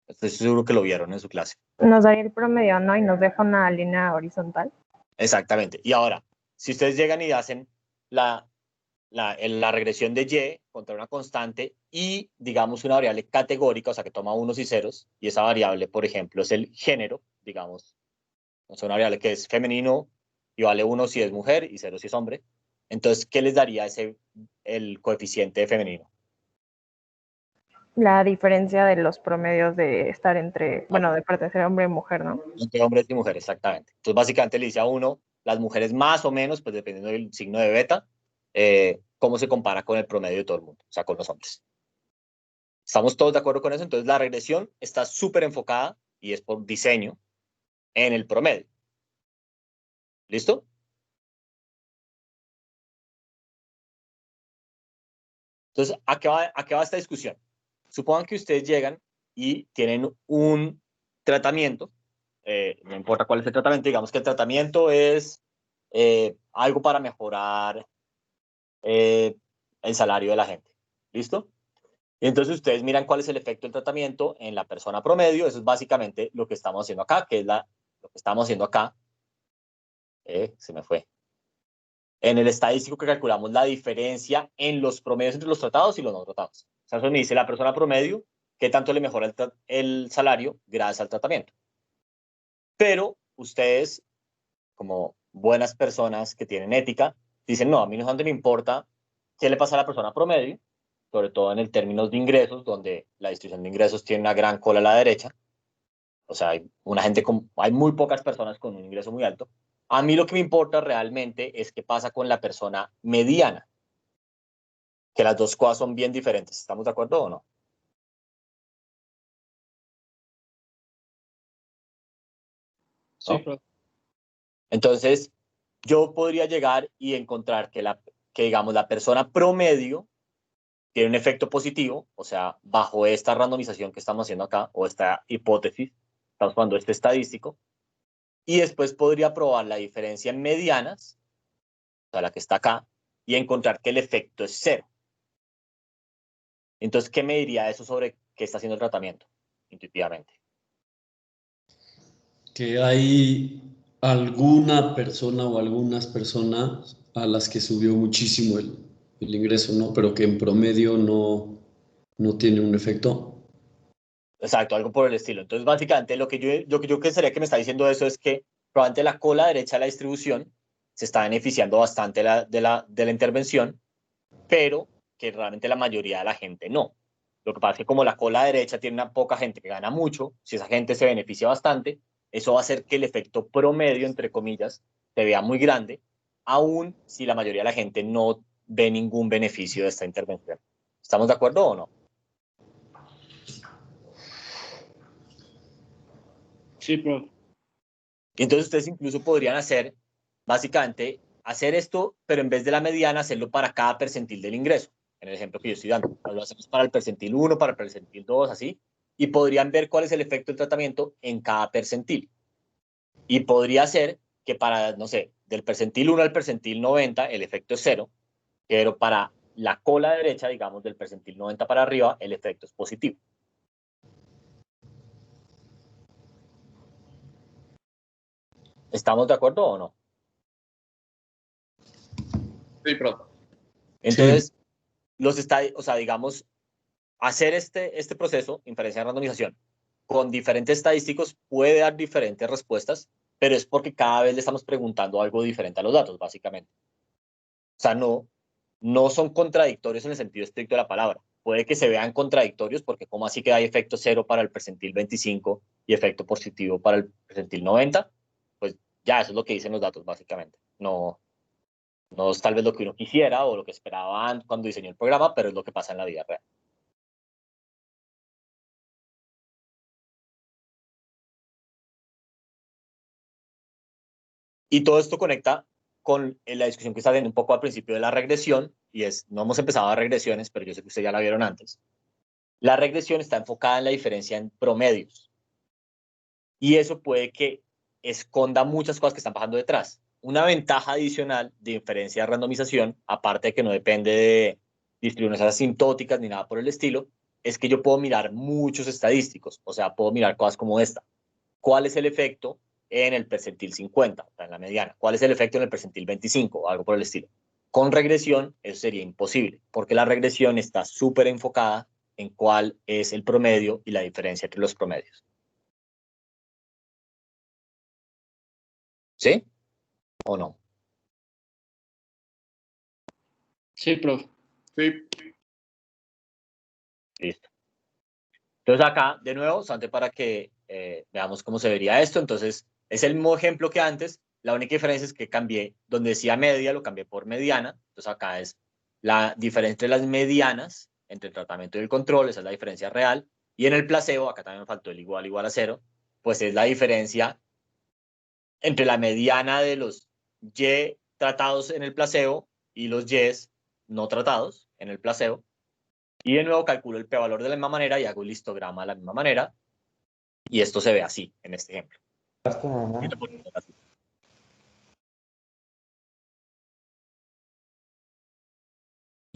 A: Estoy seguro que lo vieron en su clase.
I: Nos da el promedio, ¿no? Y nos deja una línea horizontal.
A: Exactamente. Y ahora, si ustedes llegan y hacen la regresión de y contra una constante y, digamos, una variable categórica, o sea, que toma unos y ceros, y esa variable, por ejemplo, es el género, digamos, o sea, una variable que es femenino y vale 1 si es mujer y 0 si es hombre. Entonces, ¿qué les daría el coeficiente femenino?
I: La diferencia de los promedios de estar entre, bueno, de pertenecer a hombre y mujer, ¿no?
A: Entre hombres y mujeres, exactamente. Entonces, básicamente le dice a uno, las mujeres más o menos, pues dependiendo del signo de beta, cómo se compara con el promedio de todo el mundo, o sea, con los hombres. ¿Estamos todos de acuerdo con eso? Entonces, la regresión está súper enfocada, y es por diseño, en el promedio. ¿Listo? Entonces, ¿a qué va esta discusión? Supongan que ustedes llegan y tienen un tratamiento, no importa cuál es el tratamiento, digamos que el tratamiento es algo para mejorar el salario de la gente. ¿Listo? Y entonces ustedes miran cuál es el efecto del tratamiento en la persona promedio. Eso es básicamente lo que estamos haciendo acá, que es lo que estamos haciendo acá. Se me fue. En el estadístico que calculamos la diferencia en los promedios entre los tratados y los no tratados. O sea, eso me dice la persona promedio qué tanto le mejora el salario gracias al tratamiento. Pero ustedes, como buenas personas que tienen ética, dicen, no, a mí no me importa qué le pasa a la persona promedio, sobre todo en el términos de ingresos, donde la distribución de ingresos tiene una gran cola a la derecha. O sea, hay muy pocas personas con un ingreso muy alto. A mí lo que me importa realmente es qué pasa con la persona mediana, que las dos cosas son bien diferentes. ¿Estamos de acuerdo o no?
D: Sí,
A: ¿No?
D: profe.
A: Entonces, yo podría llegar y encontrar que digamos, la persona promedio tiene un efecto positivo, o sea, bajo esta randomización que estamos haciendo acá, o esta hipótesis, estamos jugando este estadístico, y después podría probar la diferencia en medianas, o sea, la que está acá, y encontrar que el efecto es cero. Entonces, ¿qué me diría eso sobre qué está haciendo el tratamiento? Intuitivamente.
B: Que hay alguna persona o algunas personas a las que subió muchísimo el ingreso, ¿no? Pero que en promedio no tiene un efecto.
A: Exacto, algo por el estilo. Entonces, básicamente, lo que yo pensaría que me está diciendo eso es que probablemente la cola derecha de la distribución se está beneficiando bastante de la intervención, pero que realmente la mayoría de la gente no. Lo que pasa es que como la cola derecha tiene una poca gente que gana mucho, si esa gente se beneficia bastante, eso va a hacer que el efecto promedio, entre comillas, se vea muy grande, aun si la mayoría de la gente no ve ningún beneficio de esta intervención. ¿Estamos de acuerdo o no?
D: Sí, profe.
A: Entonces ustedes incluso podrían básicamente, hacer esto, pero en vez de la mediana, hacerlo para cada percentil del ingreso, en el ejemplo que yo estoy dando. Lo hacemos para el percentil 1, para el percentil 2, así, y podrían ver cuál es el efecto del tratamiento en cada percentil. Y podría ser que para, no sé, del percentil 1 al percentil 90, el efecto es cero, pero para la cola derecha, digamos, del percentil 90 para arriba, el efecto es positivo. ¿Estamos de acuerdo o no?
E: Sí, profe.
B: Sí,
A: Entonces, o sea, digamos, hacer este proceso, inferencia de randomización, con diferentes estadísticos puede dar diferentes respuestas, pero es porque cada vez le estamos preguntando algo diferente a los datos, básicamente. O sea, no son contradictorios en el sentido estricto de la palabra. Puede que se vean contradictorios porque como así que hay efecto cero para el percentil 25 y efecto positivo para el percentil 90, pues ya eso es lo que dicen los datos, básicamente. No es tal vez lo que uno quisiera o lo que esperaban cuando diseñó el programa, pero es lo que pasa en la vida real. Y todo esto conecta con la discusión que está teniendo un poco al principio de la regresión, y no hemos empezado a regresiones, pero yo sé que ustedes ya la vieron antes. La regresión está enfocada en la diferencia en promedios, y eso puede que esconda muchas cosas que están pasando detrás. Una ventaja adicional de inferencia de randomización, aparte de que no depende de distribuciones asintóticas ni nada por el estilo, es que yo puedo mirar muchos estadísticos, o sea, puedo mirar cosas como esta. ¿Cuál es el efecto en el percentil 50, o sea, en la mediana? ¿Cuál es el efecto en el percentil 25 o algo por el estilo? Con regresión eso sería imposible, porque la regresión está súper enfocada en cuál es el promedio y la diferencia entre los promedios. ¿Sí o no?
D: Sí, profe.
E: Sí.
A: Listo. Entonces acá, de nuevo, solamente para que veamos cómo se vería esto. Entonces, es el mismo ejemplo que antes. La única diferencia es que cambié, donde decía media, lo cambié por mediana. Entonces acá es la diferencia entre las medianas, entre el tratamiento y el control, esa es la diferencia real. Y en el placebo, acá también me faltó el igual a cero, pues es la diferencia entre la mediana de los Y tratados en el placebo y los Y no tratados en el placebo. Y de nuevo calculo el p-valor de la misma manera y hago el histograma de la misma manera. Y esto se ve así en este ejemplo.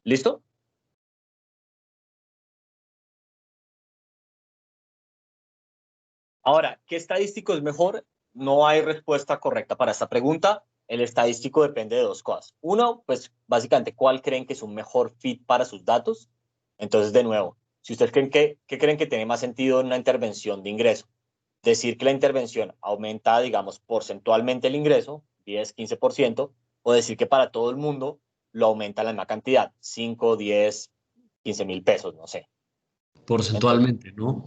A: ¿Listo? Ahora, ¿qué estadístico es mejor? No hay respuesta correcta para esta pregunta. El estadístico depende de dos cosas. Uno, pues básicamente, ¿cuál creen que es un mejor fit para sus datos? Entonces, de nuevo, si ustedes creen ¿qué creen que tiene más sentido en una intervención de ingreso? Decir que la intervención aumenta, digamos, porcentualmente el ingreso, 10, 15%, o decir que para todo el mundo lo aumenta la misma cantidad, 5, 10, 15 mil pesos, no sé.
B: Porcentualmente, ¿no?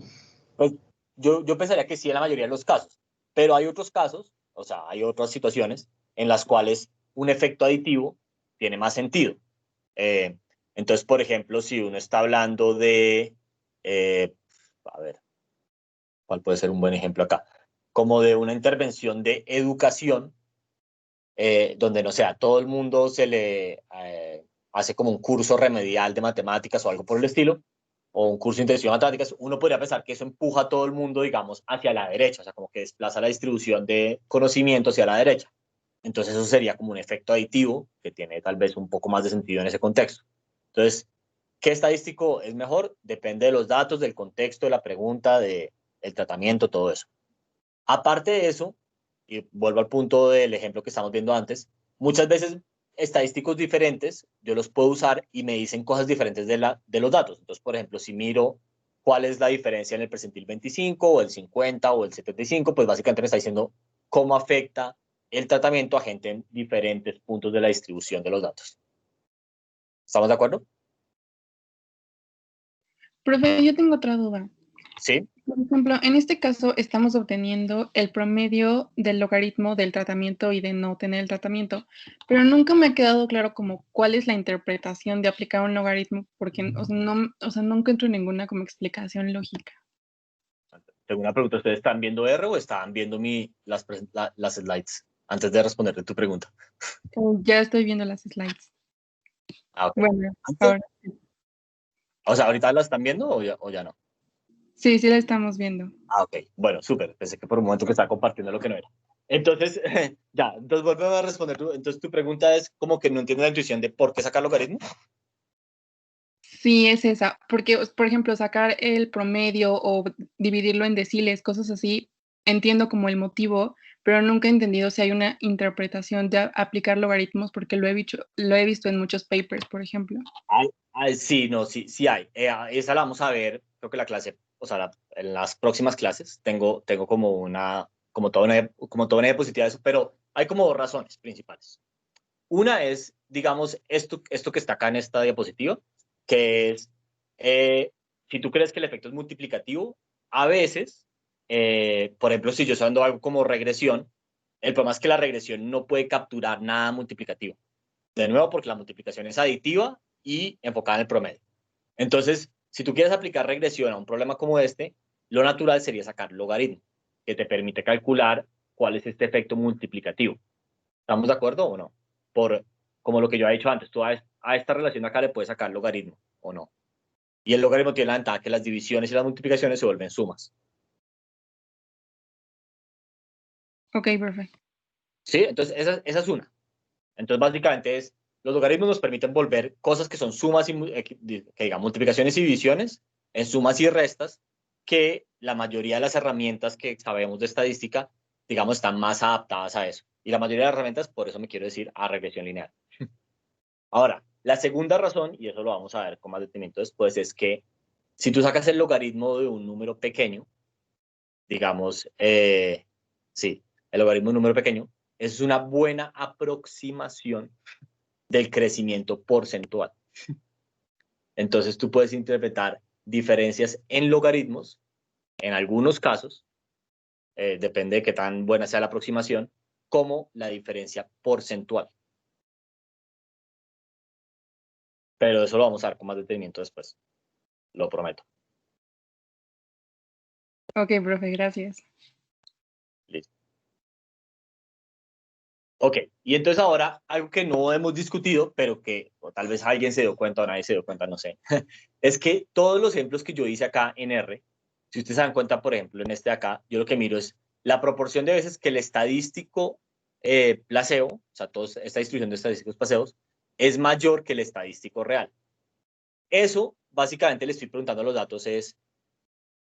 A: Pues yo pensaría que sí en la mayoría de los casos, pero hay otros casos, o sea, hay otras situaciones en las cuales un efecto aditivo tiene más sentido. Eh, entonces, por ejemplo, si uno está hablando de, a ver, ¿cuál puede ser un buen ejemplo acá? Como de una intervención de educación, donde, no sé, a todo el mundo se le hace como un curso remedial de matemáticas o algo por el estilo, o un curso intensivo de matemáticas, uno podría pensar que eso empuja a todo el mundo, digamos, hacia la derecha, o sea, como que desplaza la distribución de conocimiento hacia la derecha. Entonces eso sería como un efecto aditivo que tiene tal vez un poco más de sentido en ese contexto. Entonces, ¿qué estadístico es mejor? Depende de los datos, del contexto, de la pregunta, del tratamiento, todo eso. Aparte de eso, y vuelvo al punto del ejemplo que estamos viendo antes, muchas veces estadísticos diferentes yo los puedo usar y me dicen cosas diferentes de los datos. Entonces, por ejemplo, si miro cuál es la diferencia en el percentil 25 o el 50 o el 75, pues básicamente me está diciendo cómo afecta el tratamiento a gente en diferentes puntos de la distribución de los datos. ¿Estamos de acuerdo?
H: Profe, yo tengo otra duda.
A: Sí.
H: Por ejemplo, en este caso estamos obteniendo el promedio del logaritmo del tratamiento y de no tener el tratamiento, pero nunca me ha quedado claro como cuál es la interpretación de aplicar un logaritmo, porque no encuentro ninguna como explicación lógica.
A: Tengo una pregunta. ¿Ustedes están viendo R o estaban viendo las slides antes de responderte tu pregunta?
H: Ya estoy viendo las slides.
A: Ah, ok.
H: Bueno,
A: ¿Antes?
H: ahora
A: O sea, ¿ahorita la están viendo o ya no?
H: sí, sí la estamos viendo.
A: Ah, ok. Bueno, súper. Pensé que por un momento que estaba compartiendo lo que no era. Entonces, ya, entonces vuelve a responder tú. Entonces, tu pregunta es como que no entiendo la intuición de por qué sacar logaritmo.
H: Sí, es esa, porque, por ejemplo, sacar el promedio o dividirlo en deciles, cosas así, entiendo como el motivo, pero nunca he entendido si hay una interpretación de aplicar logaritmos, porque lo he visto en muchos papers, por ejemplo.
A: Sí, no, sí hay. Esa la vamos a ver, creo que la clase, o sea, en las próximas clases tengo como toda una diapositiva de eso, pero hay como dos razones principales. Una es, digamos, esto que está acá en esta diapositiva, que es, si tú crees que el efecto es multiplicativo, a veces, por ejemplo, si yo estoy dando algo como regresión, el problema es que la regresión no puede capturar nada multiplicativo. De nuevo, porque la multiplicación es aditiva y enfocada en el promedio. Entonces, si tú quieres aplicar regresión a un problema como este, lo natural sería sacar logaritmo, que te permite calcular cuál es este efecto multiplicativo. ¿Estamos de acuerdo o no? Como lo que yo he dicho antes, tú a esta relación acá le puedes sacar logaritmo o no. Y el logaritmo tiene la ventaja que las divisiones y las multiplicaciones se vuelven sumas.
H: Ok, perfecto.
A: ¿Sí? Entonces, esa es una. Entonces, básicamente los logaritmos nos permiten volver cosas que son sumas que digan, multiplicaciones y divisiones en sumas y restas, que la mayoría de las herramientas que sabemos de estadística, digamos, están más adaptadas a eso. Y la mayoría de las herramientas, por eso me quiero decir, a regresión lineal. Ahora, la segunda razón, y eso lo vamos a ver con más detenimiento después, es que si tú sacas el logaritmo de un número pequeño, digamos, sí, el logaritmo de un número pequeño, es una buena aproximación del crecimiento porcentual. Entonces tú puedes interpretar diferencias en logaritmos, en algunos casos, depende de qué tan buena sea la aproximación, como la diferencia porcentual. Pero eso lo vamos a ver con más detenimiento después, lo prometo.
H: Ok, profe, gracias.
A: Listo. Ok, y entonces ahora algo que no hemos discutido, pero que o tal vez alguien se dio cuenta o nadie se dio cuenta, no sé, es que todos los ejemplos que yo hice acá en R, si ustedes se dan cuenta, por ejemplo, en este de acá, yo lo que miro es la proporción de veces que el estadístico placebo, o sea, toda esta distribución de estadísticos placeos, es mayor que el estadístico real. Eso, básicamente, le estoy preguntando a los datos es,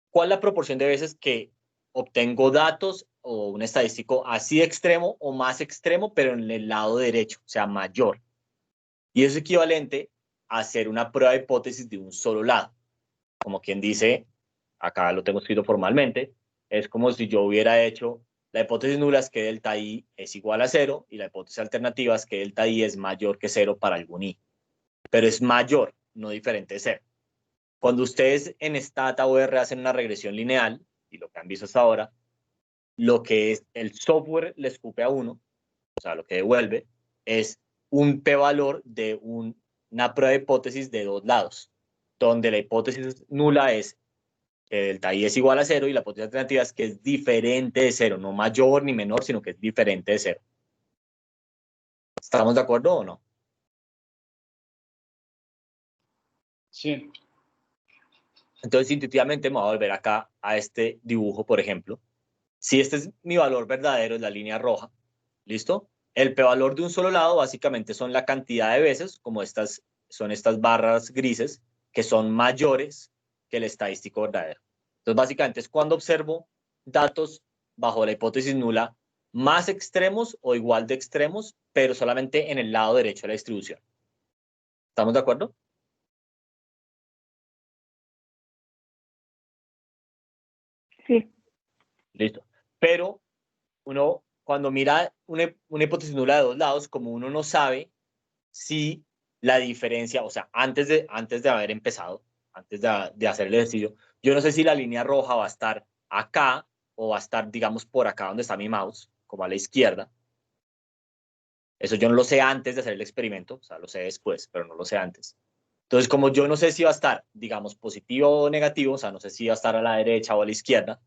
A: ¿cuál es la proporción de veces que obtengo datos o un estadístico así extremo o más extremo, pero en el lado derecho, o sea, mayor. Y eso es equivalente a hacer una prueba de hipótesis de un solo lado. Como quien dice, acá lo tengo escrito formalmente, es como si yo hubiera hecho la hipótesis nula es que delta I es igual a 0 y la hipótesis alternativa es que delta I es mayor que 0 para algún I. Pero es mayor, no diferente de 0. Cuando ustedes en Stata o R hacen una regresión lineal, y lo que han visto hasta ahora, lo que es el software le escupe a uno, o sea, lo que devuelve, es un p-valor de una prueba de hipótesis de dos lados, donde la hipótesis nula es que delta I es igual a 0 y la hipótesis alternativa es que es diferente de 0, no mayor ni menor, sino que es diferente de 0. ¿Estamos de acuerdo o no?
D: Sí.
A: Entonces, intuitivamente me voy a volver acá a este dibujo, por ejemplo. Si este es mi valor verdadero, es la línea roja, ¿listo? El p-valor de un solo lado básicamente son la cantidad de veces, como son estas barras grises, que son mayores que el estadístico verdadero. Entonces, básicamente es cuando observo datos bajo la hipótesis nula más extremos o igual de extremos, pero solamente en el lado derecho de la distribución. ¿Estamos de acuerdo?
F: Sí.
A: Listo. Pero uno, cuando mira una hipótesis nula de dos lados, como uno no sabe si la diferencia, o sea, antes de haber empezado, antes de hacer el ejercicio, yo no sé si la línea roja va a estar acá o va a estar, digamos, por acá donde está mi mouse, como a la izquierda. Eso yo no lo sé antes de hacer el experimento, o sea, lo sé después, pero no lo sé antes. Entonces, como yo no sé si va a estar, digamos, positivo o negativo, o sea, no sé si va a estar a la derecha o a la izquierda,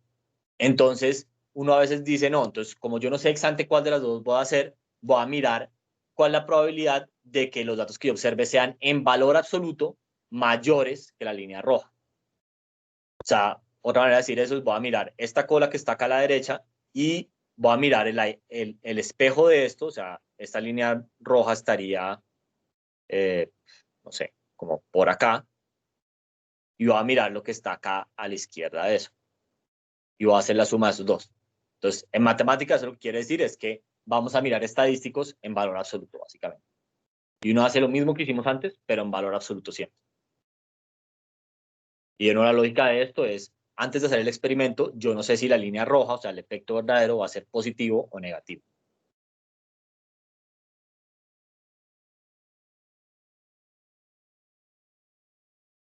A: entonces uno a veces dice, no, entonces como yo no sé exactamente cuál de las dos voy a hacer, voy a mirar cuál es la probabilidad de que los datos que yo observe sean en valor absoluto mayores que la línea roja. O sea, otra manera de decir eso es voy a mirar esta cola que está acá a la derecha y voy a mirar el espejo de esto, o sea, esta línea roja estaría, no sé, como por acá, y voy a mirar lo que está acá a la izquierda de eso. Y voy a hacer la suma de esos dos. Entonces, en matemáticas lo que quiere decir es que vamos a mirar estadísticos en valor absoluto, básicamente. Y uno hace lo mismo que hicimos antes, pero en valor absoluto siempre. Y de nuevo, la lógica de esto es, antes de hacer el experimento, yo no sé si la línea roja, o sea, el efecto verdadero, va a ser positivo o negativo.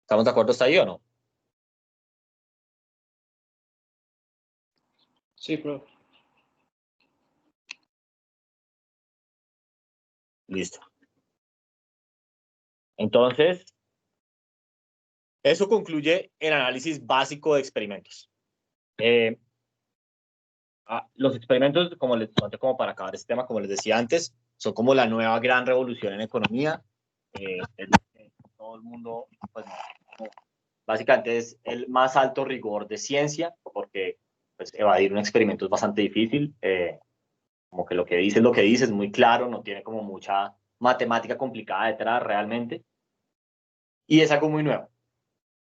A: ¿Estamos de acuerdo hasta ahí o no?
D: Sí, profe.
A: Listo. Entonces, eso concluye el análisis básico de experimentos. Los experimentos, como para acabar este tema, como les decía antes, son como la nueva gran revolución en economía. Es lo que todo el mundo, pues, básicamente es el más alto rigor de ciencia, porque pues, evadir un experimento es bastante difícil. Como que lo que dice es lo que dice, es muy claro, no tiene como mucha matemática complicada detrás realmente. Y es algo muy nuevo.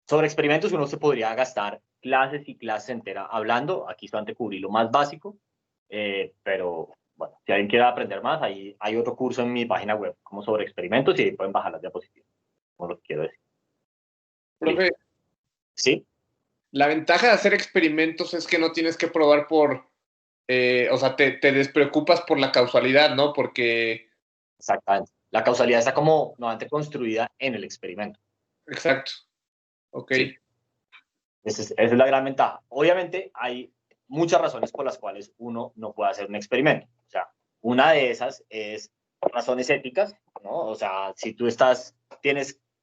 A: Sobre experimentos uno se podría gastar clases y clases enteras hablando. Aquí solamente cubrí lo más básico. Pero bueno, si alguien quiere aprender más, ahí hay otro curso en mi página web como sobre experimentos y ahí pueden bajar las diapositivas, como lo que quiero decir.
E: Profe,
A: ¿Sí?
E: la ventaja de hacer experimentos es que no tienes que probar o sea, te despreocupas por la causalidad, ¿no? Porque...
A: Exactamente. La causalidad está como nuevamente construida en el experimento.
E: Exacto. Ok.
A: Sí. Esa es la gran ventaja. Obviamente hay muchas razones por las cuales uno no puede hacer un experimento. O sea, una de esas es razones éticas, ¿no? O sea, si tú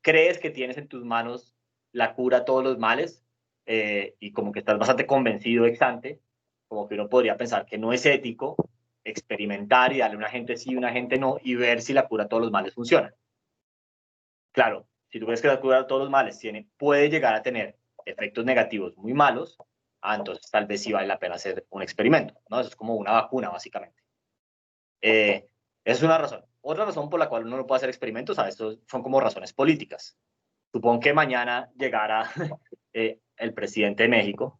A: crees que tienes en tus manos la cura a todos los males y como que estás bastante convencido ex ante, como que uno podría pensar que no es ético experimentar y darle a una gente sí y a una gente no y ver si la cura a todos los males funciona. Claro, si tú crees que la cura a todos los males puede llegar a tener efectos negativos muy malos, entonces tal vez sí vale la pena hacer un experimento, ¿no? Eso es como una vacuna, básicamente. Esa es una razón. Otra razón por la cual uno no puede hacer experimentos, estos son como razones políticas. Supongo que mañana llegara el presidente de México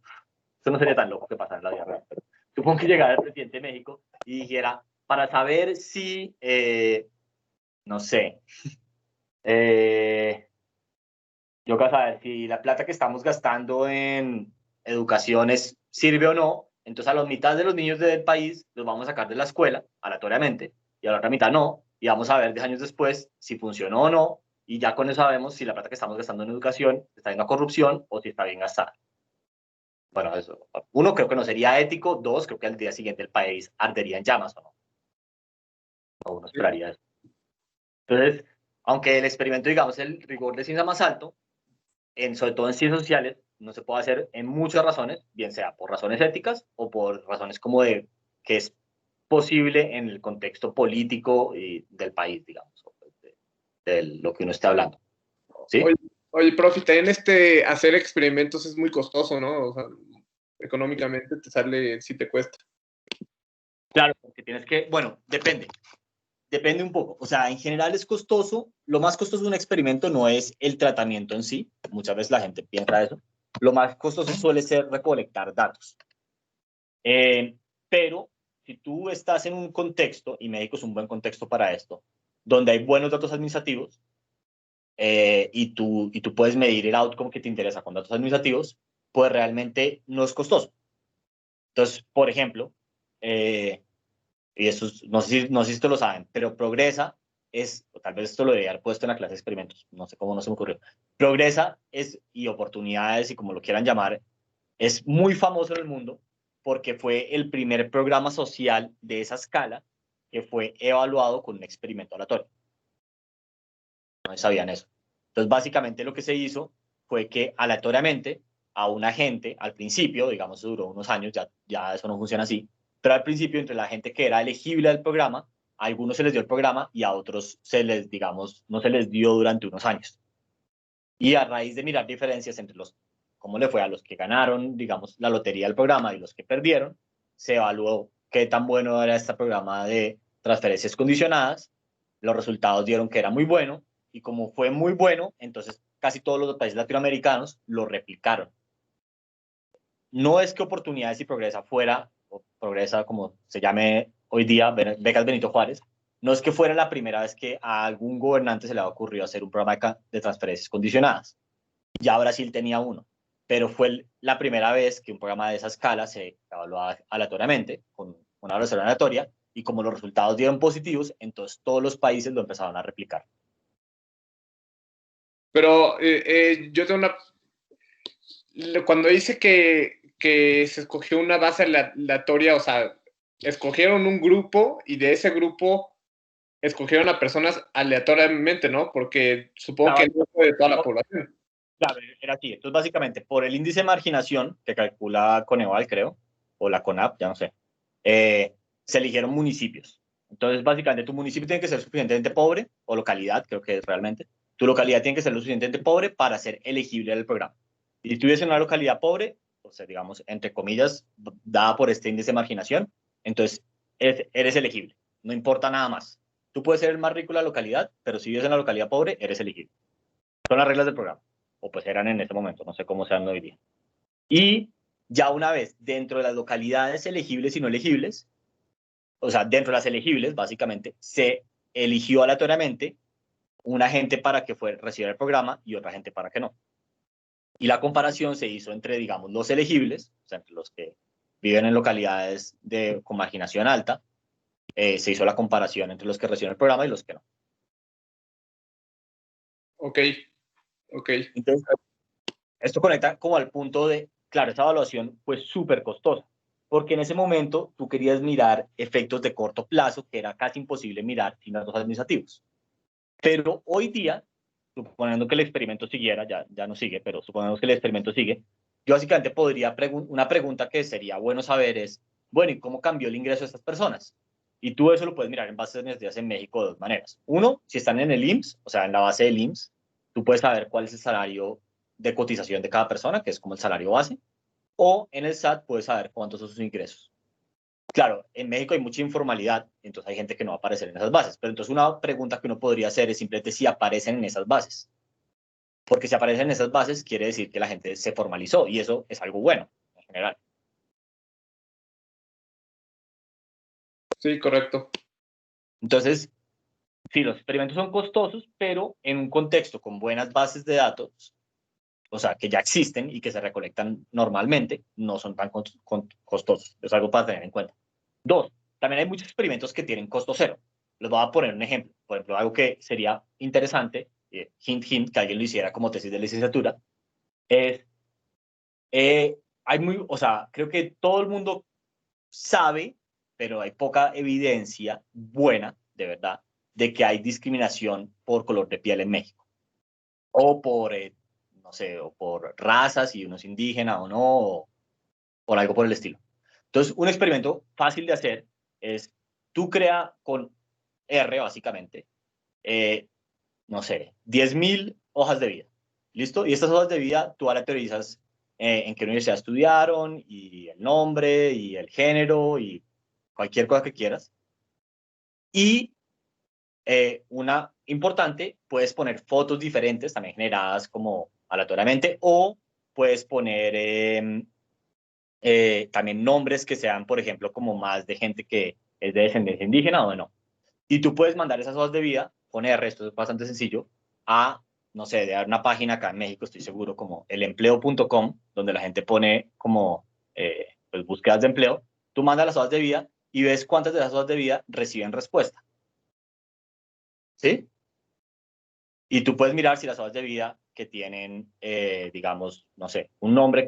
A: Eso no sería tan loco que pasara en la vida real. Pero supongo que llegara el presidente de México y dijera, para saber si, no sé, yo quiero saber si la plata que estamos gastando en educación sirve o no, entonces a la mitad de los niños del país los vamos a sacar de la escuela, aleatoriamente, y a la otra mitad no, y vamos a ver 10 años después si funcionó o no, y ya con eso sabemos si la plata que estamos gastando en educación está yendo a corrupción o si está bien gastada. Bueno, eso, uno, creo que no sería ético, dos, creo que al día siguiente el país ardería en llamas, ¿o no? O uno esperaría eso. Entonces, aunque el experimento, digamos, el rigor de ciencia más alto, sobre todo en ciencias sociales, no se puede hacer en muchas razones, bien sea por razones éticas o por razones como de que es posible en el contexto político del país, digamos, de lo que uno esté hablando. ¿Sí?
E: Oye, profe, también hacer experimentos es muy costoso, ¿no? O sea, económicamente te sale, si te cuesta.
A: Claro, porque tienes que, bueno, depende un poco. O sea, en general es costoso. Lo más costoso de un experimento no es el tratamiento en sí. Muchas veces la gente piensa eso. Lo más costoso suele ser recolectar datos. Pero si tú estás en un contexto, y México es un buen contexto para esto, donde hay buenos datos administrativos, y tú puedes medir el outcome que te interesa con datos administrativos, pues realmente no es costoso. Entonces, por ejemplo, y eso no sé si ustedes lo saben, pero Progresa o tal vez esto lo debería haber puesto en la clase de experimentos, no sé cómo no se me ocurrió. Progresa y oportunidades, y como lo quieran llamar, es muy famoso en el mundo porque fue el primer programa social de esa escala que fue evaluado con un experimento aleatorio. No sabían eso. Entonces, básicamente lo que se hizo fue que aleatoriamente a una gente, al principio, digamos, duró unos años, ya eso no funciona así, pero al principio, entre la gente que era elegible al programa, a algunos se les dio el programa y a otros no se les dio durante unos años. Y a raíz de mirar diferencias entre cómo le fue a los que ganaron, digamos, la lotería del programa y los que perdieron, se evaluó qué tan bueno era este programa de transferencias condicionadas. Los resultados dieron que era muy bueno, y como fue muy bueno, entonces casi todos los países latinoamericanos lo replicaron. No es que Oportunidades y Progresa o Progresa como se llame hoy día, Becas Benito Juárez, no es que fuera la primera vez que a algún gobernante se le ha ocurrido hacer un programa de transferencias condicionadas. Ya Brasil tenía uno, pero fue la primera vez que un programa de esa escala se evaluaba aleatoriamente, con una evaluación aleatoria, y como los resultados dieron positivos, entonces todos los países lo empezaron a replicar.
E: Pero yo tengo cuando dice que se escogió una base aleatoria, o sea, escogieron un grupo y de ese grupo escogieron a personas aleatoriamente, ¿no? Porque supongo que no fue de toda la población.
A: Claro, era así. Entonces, básicamente, por el índice de marginación que calcula Coneval, creo, o la CONAP, ya no sé, se eligieron municipios. Entonces, básicamente, tu municipio tiene que ser suficientemente pobre, o localidad, creo que es realmente. Tu localidad tiene que ser lo suficientemente pobre para ser elegible al programa. Y si tuviese una localidad pobre, o sea, digamos, entre comillas, dada por este índice de marginación, entonces eres elegible. No importa nada más. Tú puedes ser el más rico de la localidad, pero si vives en la localidad pobre, eres elegible. Son las reglas del programa. O pues eran en ese momento, no sé cómo sean hoy día. Y ya una vez dentro de las localidades elegibles y no elegibles, o sea, dentro de las elegibles, básicamente, se eligió aleatoriamente una gente para que recibiera el programa y otra gente para que no. Y la comparación se hizo entre, digamos, los elegibles, o sea, entre los que viven en localidades con marginación alta, se hizo la comparación entre los que reciben el programa y los que no.
E: Ok.
A: Entonces, esto conecta como al punto de, claro, esa evaluación fue súper costosa, porque en ese momento tú querías mirar efectos de corto plazo, que era casi imposible mirar sin datos administrativos. Pero hoy día, suponiendo que el experimento siguiera, ya no sigue, pero supongamos que el experimento sigue, yo básicamente una pregunta que sería bueno saber es, bueno, ¿y cómo cambió el ingreso de estas personas? Y tú eso lo puedes mirar en bases de necesidades en México de dos maneras. Uno, si están en el IMSS, o sea, en la base del IMSS, tú puedes saber cuál es el salario de cotización de cada persona, que es como el salario base, o en el SAT puedes saber cuántos son sus ingresos. Claro, en México hay mucha informalidad, entonces hay gente que no va a aparecer en esas bases, pero entonces una pregunta que uno podría hacer es simplemente si aparecen en esas bases. Porque si aparecen en esas bases quiere decir que la gente se formalizó, y eso es algo bueno en general.
E: Sí, correcto.
A: Entonces, sí, los experimentos son costosos, pero en un contexto con buenas bases de datos, o sea, que ya existen y que se recolectan normalmente, no son tan costosos. Es algo para tener en cuenta. Dos, también hay muchos experimentos que tienen costo cero. Les voy a poner un ejemplo. Por ejemplo, algo que sería interesante, hint, hint, que alguien lo hiciera como tesis de licenciatura, es, o sea, creo que todo el mundo sabe, pero hay poca evidencia buena, de verdad, de que hay discriminación por color de piel en México. O por, no sé, o por razas, y uno es indígena o no, o por algo por el estilo. Entonces, un experimento fácil de hacer es, tú crea con R, básicamente, no sé, 10.000 hojas de vida. ¿Listo? Y estas hojas de vida tú ahora teorizas en qué universidad estudiaron, y el nombre, y el género, y cualquier cosa que quieras. Y una importante, puedes poner fotos diferentes, también generadas como aleatoriamente, o puedes poner también nombres que sean, por ejemplo, como más de gente que es de descendencia indígena o no. Y tú puedes mandar esas hojas de vida, poner, esto es bastante sencillo, a, no sé, de una página acá en México, estoy seguro, como elempleo.com, donde la gente pone como pues, búsquedas de empleo. Tú mandas las hojas de vida y ves cuántas de esas hojas de vida reciben respuesta. ¿Sí? Y tú puedes mirar si las hojas de vida que tienen, digamos, no sé, un nombre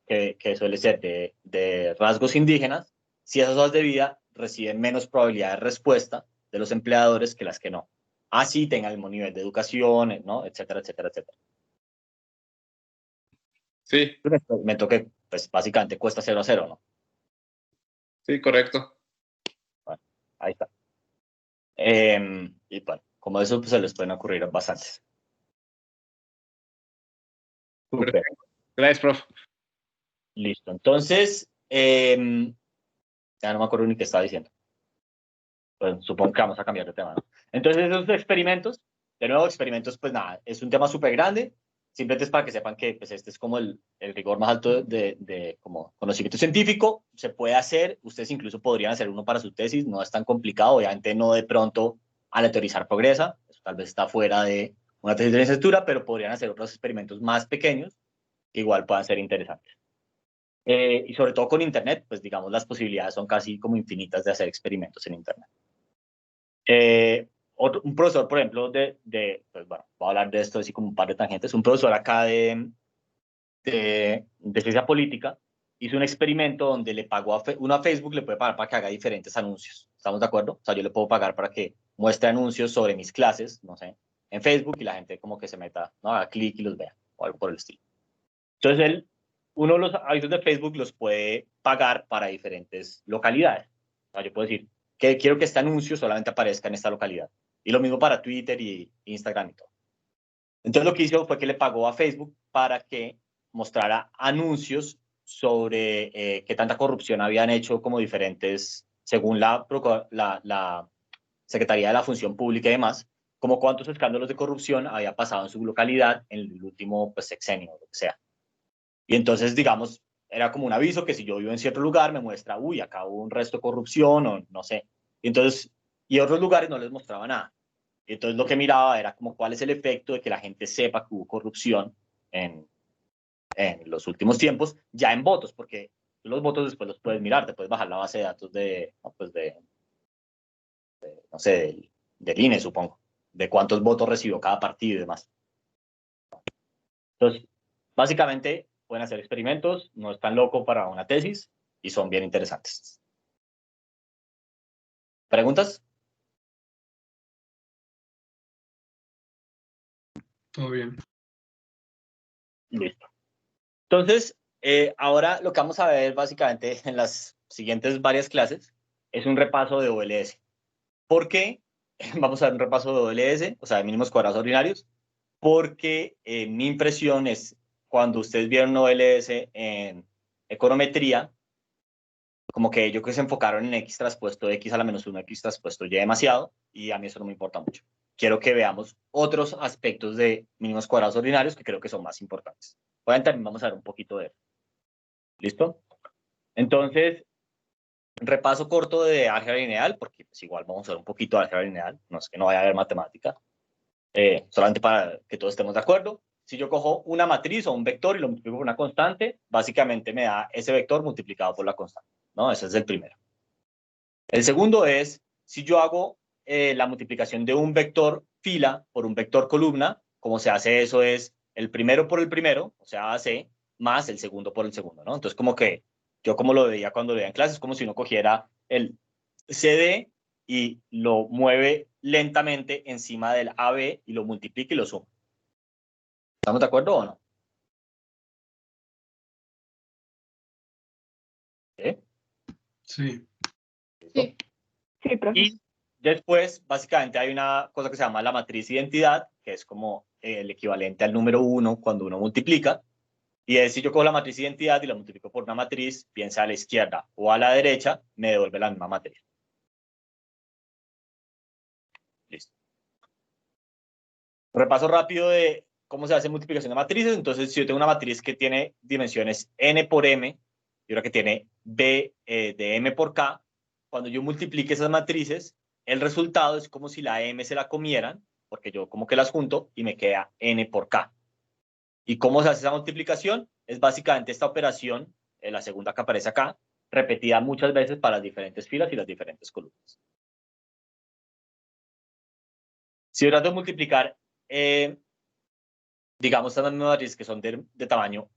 A: que suele ser de rasgos indígenas, si esas hojas de vida reciben menos probabilidad de respuesta de los empleadores que las que no. Así tengan el mismo nivel de educación, ¿no? Etcétera, etcétera, etcétera.
E: Sí.
A: Es un experimento que, pues, básicamente cuesta 0 a 0, ¿no?
E: Sí, correcto.
A: Bueno, ahí está. Y bueno, como eso, pues, se les pueden ocurrir bastantes. Super.
E: Gracias, prof.
A: Listo. Entonces, ya no me acuerdo ni qué estaba diciendo. Pues supongo que vamos a cambiar de tema, ¿no? Entonces, esos experimentos, de nuevo, experimentos, pues nada, es un tema súper grande. Simplemente es para que sepan que pues, este es como el rigor más alto de como conocimiento científico. Se puede hacer, ustedes incluso podrían hacer uno para su tesis, no es tan complicado, obviamente no de pronto aleatorizar progresa, eso tal vez está fuera de una tesis de licenciatura, pero podrían hacer otros experimentos más pequeños que igual puedan ser interesantes. Y sobre todo con Internet, pues digamos las posibilidades son casi como infinitas de hacer experimentos en Internet. Un profesor, por ejemplo, pues bueno, voy a hablar de esto así como un par de tangentes, un profesor acá de ciencia política hizo un experimento donde le pagó uno a Facebook, le puede pagar para que haga diferentes anuncios. ¿Estamos de acuerdo? O sea, yo le puedo pagar para que muestre anuncios sobre mis clases, no sé, en Facebook, y la gente como que se meta, ¿no? Haga clic y los vea, o algo por el estilo. Entonces, uno de los avisos de Facebook los puede pagar para diferentes localidades. O sea, yo puedo decir que quiero que este anuncio solamente aparezca en esta localidad. Y lo mismo para Twitter y Instagram y todo. Entonces, lo que hizo fue que le pagó a Facebook para que mostrara anuncios sobre qué tanta corrupción habían hecho como diferentes, según la Secretaría de la Función Pública y demás, como cuántos escándalos de corrupción había pasado en su localidad en el último pues, sexenio, lo que sea. Y entonces, digamos, era como un aviso que si yo vivo en cierto lugar me muestra, uy, acá hubo un resto de corrupción o no sé. Y entonces, y otros lugares no les mostraba nada. Y entonces lo que miraba era como cuál es el efecto de que la gente sepa que hubo corrupción en los últimos tiempos, ya en votos, porque los votos después los puedes mirar, te puedes bajar la base de datos no sé, del INE, supongo, de cuántos votos recibió cada partido y demás. Entonces, básicamente pueden hacer experimentos, no es tan loco para una tesis y son bien interesantes. ¿Preguntas?
B: Todo bien.
A: Listo. Entonces, ahora lo que vamos a ver básicamente en las siguientes varias clases es un repaso de OLS. ¿Por qué? Vamos a ver un repaso de OLS, o sea, de mínimos cuadrados ordinarios, porque mi impresión es cuando ustedes vieron OLS en econometría, como que ellos que se enfocaron en X traspuesto X a la menos 1, X traspuesto Y demasiado, y a mí eso no me importa mucho. Quiero que veamos otros aspectos de mínimos cuadrados ordinarios que creo que son más importantes. Bueno, también vamos a ver un poquito de eso. ¿Listo? Entonces, Repaso corto de álgebra lineal, porque pues, igual vamos a ver un poquito de álgebra lineal, no es que no vaya a haber matemática, solamente para que todos estemos de acuerdo. Si yo cojo una matriz o un vector y lo multiplico por una constante, básicamente me da ese vector multiplicado por la constante, ¿no? Ese es el primero. El segundo es, si yo hago la multiplicación de un vector fila por un vector columna, como se hace eso es el primero por el primero, o sea, AC, más el segundo por el segundo, ¿no? Entonces, como que yo como lo veía cuando lo veía en clases, como si uno cogiera el CD y lo mueve lentamente encima del AB y lo multiplica y lo suma. ¿Estamos de acuerdo o no? ¿Sí?
B: Sí.
H: Sí.
F: Sí, profe.
A: Y después, básicamente, hay una cosa que se llama la matriz identidad, que es como el equivalente al número 1 cuando uno multiplica. Y es si yo cojo la matriz identidad y la multiplico por una matriz, bien sea a la izquierda o a la derecha, me devuelve la misma matriz. Listo. Repaso rápido de cómo se hace multiplicación de matrices. Entonces, si yo tengo una matriz que tiene dimensiones n por m y otra que tiene b de m por k, cuando yo multiplique esas matrices, el resultado es como si la m se la comieran, porque yo como que las junto y me queda n por k. ¿Y cómo se hace esa multiplicación? Es básicamente esta operación, la segunda que aparece acá, repetida muchas veces para las diferentes filas y las diferentes columnas. Si yo trato de multiplicar, digamos, estas mismas matrices que son de tamaño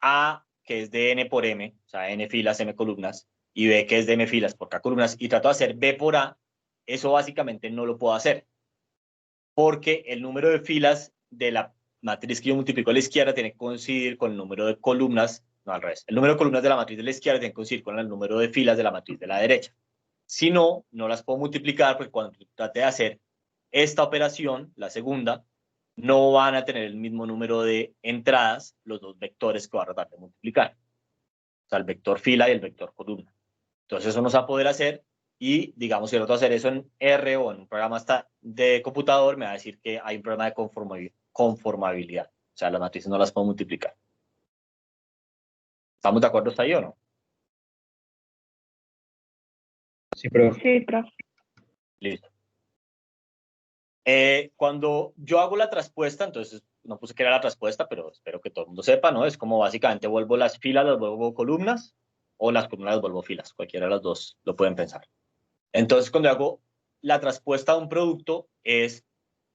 A: A, que es de n por m, o sea, n filas, m columnas, y B, que es de m filas por k columnas, y trato de hacer B por A, eso básicamente no lo puedo hacer, porque el número de filas de la matriz que yo multiplico a la izquierda tiene que coincidir con el número de columnas, no al revés, el número de columnas de la matriz de la izquierda tiene que coincidir con el número de filas de la matriz de la derecha. Si no, no las puedo multiplicar porque cuando trate de hacer esta operación, la segunda, no van a tener el mismo número de entradas los dos vectores que va a tratar de multiplicar. O sea, el vector fila y el vector columna. Entonces eso no se va a poder hacer y, digamos, si yo trato de hacer eso en R o en un programa hasta de computador, me va a decir que hay un problema de conformabilidad. O sea, las matrices no las puedo multiplicar. ¿Estamos de acuerdo hasta ahí o no?
D: Sí, profe.
F: Sí, profe.
A: Listo. Cuando yo hago la traspuesta, entonces no puse que era la traspuesta, pero espero que todo el mundo sepa, ¿no? Es como básicamente vuelvo las filas, las vuelvo columnas, o las columnas las vuelvo filas. Cualquiera de las dos lo pueden pensar. Entonces, cuando hago la traspuesta de un producto, es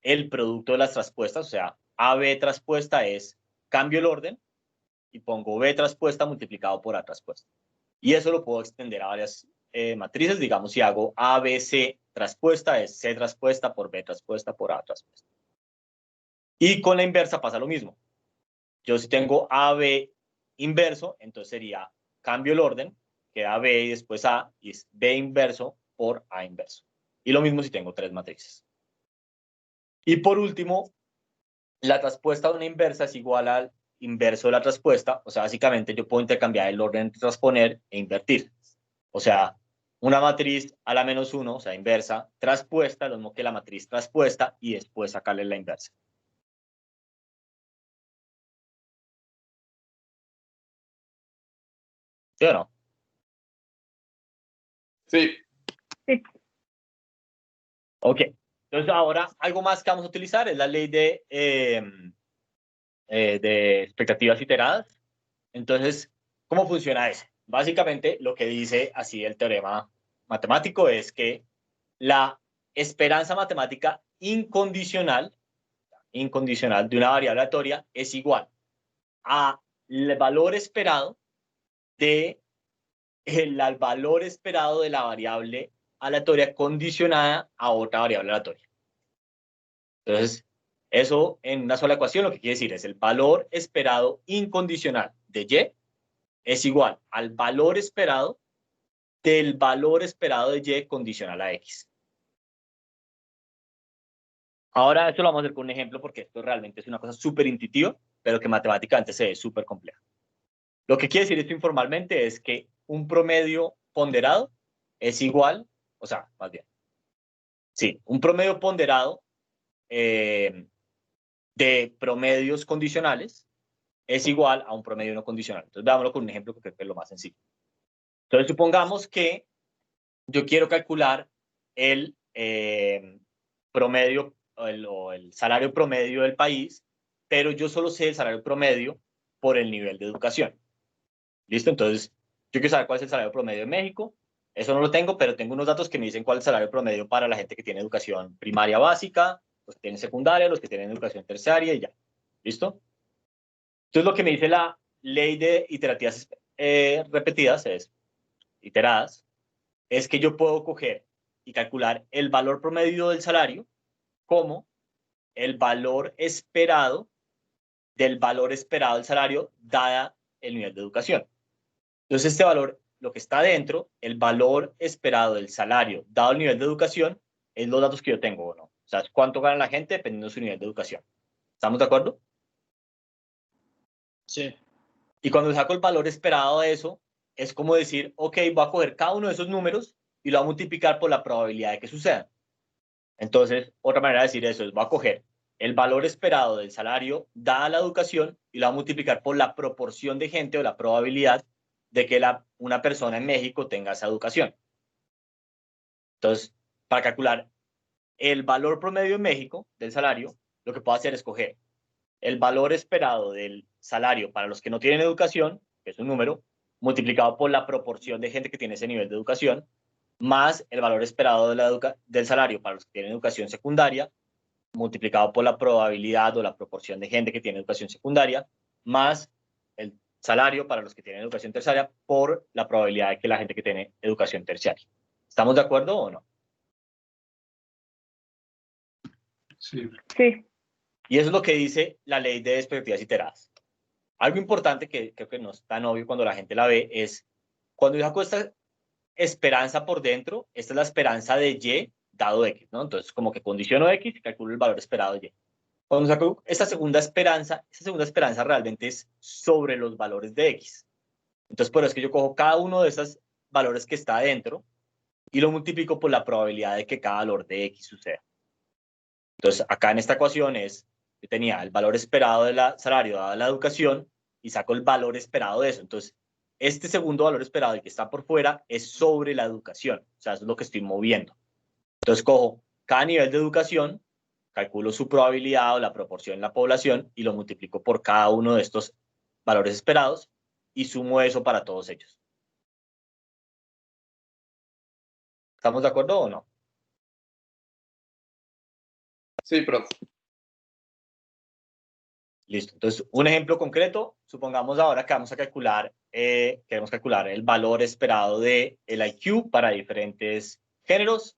A: el producto de las traspuestas, o sea, AB traspuesta es cambio el orden y pongo B traspuesta multiplicado por A traspuesta. Y eso lo puedo extender a varias matrices. Digamos, si hago ABC traspuesta, es C traspuesta por B traspuesta por A traspuesta. Y con la inversa pasa lo mismo. Yo si tengo AB inverso, entonces sería cambio el orden, queda B y después A, y es B inverso por A inverso. Y lo mismo si tengo tres matrices. Y por último, la traspuesta de una inversa es igual al inverso de la traspuesta. O sea, básicamente yo puedo intercambiar el orden entre transponer e invertir. O sea, una matriz a la menos 1, o sea, inversa, traspuesta, lo mismo que la matriz traspuesta, y después sacarle la inversa. ¿Sí o no?
E: Sí.
F: Sí.
A: Ok. Entonces ahora algo más que vamos a utilizar es la ley de expectativas iteradas. Entonces, ¿cómo funciona eso? Básicamente lo que dice así el teorema matemático es que la esperanza matemática incondicional de una variable aleatoria es igual al valor esperado al valor esperado de la variable aleatoria condicionada a otra variable aleatoria. Entonces, eso en una sola ecuación lo que quiere decir es el valor esperado incondicional de Y es igual al valor esperado del valor esperado de Y condicional a X. Ahora esto lo vamos a hacer con un ejemplo porque esto realmente es una cosa súper intuitiva, pero que matemáticamente se ve súper compleja. Lo que quiere decir esto informalmente es que un promedio ponderado es igual, o sea, más bien, sí, un promedio ponderado de promedios condicionales es igual a un promedio no condicional. Entonces, veámoslo con un ejemplo que creo que es lo más sencillo. Entonces, supongamos que yo quiero calcular el promedio o el salario promedio del país, pero yo solo sé el salario promedio por el nivel de educación. ¿Listo? Entonces, yo quiero saber cuál es el salario promedio en México. Eso no lo tengo, pero tengo unos datos que me dicen cuál es el salario promedio para la gente que tiene educación primaria básica, los que tienen secundaria, los que tienen educación terciaria y ya. ¿Listo? Entonces, lo que me dice la ley de iterativas repetidas, iteradas, es que yo puedo coger y calcular el valor promedio del salario como el valor esperado del valor esperado del salario dada el nivel de educación. Entonces, este valor, lo que está dentro, el valor esperado del salario dado el nivel de educación, es los datos que yo tengo o no. O sea, es cuánto gana la gente dependiendo de su nivel de educación. ¿Estamos de acuerdo?
D: Sí.
A: Y cuando saco el valor esperado de eso, es como decir, ok, voy a coger cada uno de esos números y lo voy a multiplicar por la probabilidad de que sucedan. Entonces, otra manera de decir eso es, voy a coger el valor esperado del salario dada la educación y lo voy a multiplicar por la proporción de gente o la probabilidad de que una persona en México tenga esa educación. Entonces, para calcular el valor promedio en México del salario, lo que puedo hacer es coger el valor esperado del salario para los que no tienen educación, que es un número, multiplicado por la proporción de gente que tiene ese nivel de educación, más el valor esperado del salario para los que tienen educación secundaria, multiplicado por la probabilidad o la proporción de gente que tiene educación secundaria, más el salario para los que tienen educación terciaria por la probabilidad de que la gente que tiene educación terciaria. ¿Estamos de acuerdo o no?
G: Sí.
F: Sí.
A: Y eso es lo que dice la ley de expectativas iteradas. Algo importante que creo que no es tan obvio cuando la gente la ve es, cuando yo saco esta esperanza por dentro, esta es la esperanza de Y dado X, ¿no? Entonces, como que condiciono X y calculo el valor esperado de Y. Cuando saco esta segunda esperanza realmente es sobre los valores de X. Entonces, por eso es que yo cojo cada uno de esos valores que está adentro y lo multiplico por la probabilidad de que cada valor de X suceda. Entonces, acá en esta ecuación yo tenía el valor esperado del salario dada la educación y saco el valor esperado de eso. Entonces, este segundo valor esperado, el que está por fuera, es sobre la educación. O sea, eso es lo que estoy moviendo. Entonces, cojo cada nivel de educación, calculo su probabilidad o la proporción en la población y lo multiplico por cada uno de estos valores esperados y sumo eso para todos ellos. ¿Estamos de acuerdo o no?
E: Sí, profe.
A: Listo. Entonces, un ejemplo concreto, supongamos ahora que vamos a calcular, queremos calcular el valor esperado del IQ para diferentes géneros.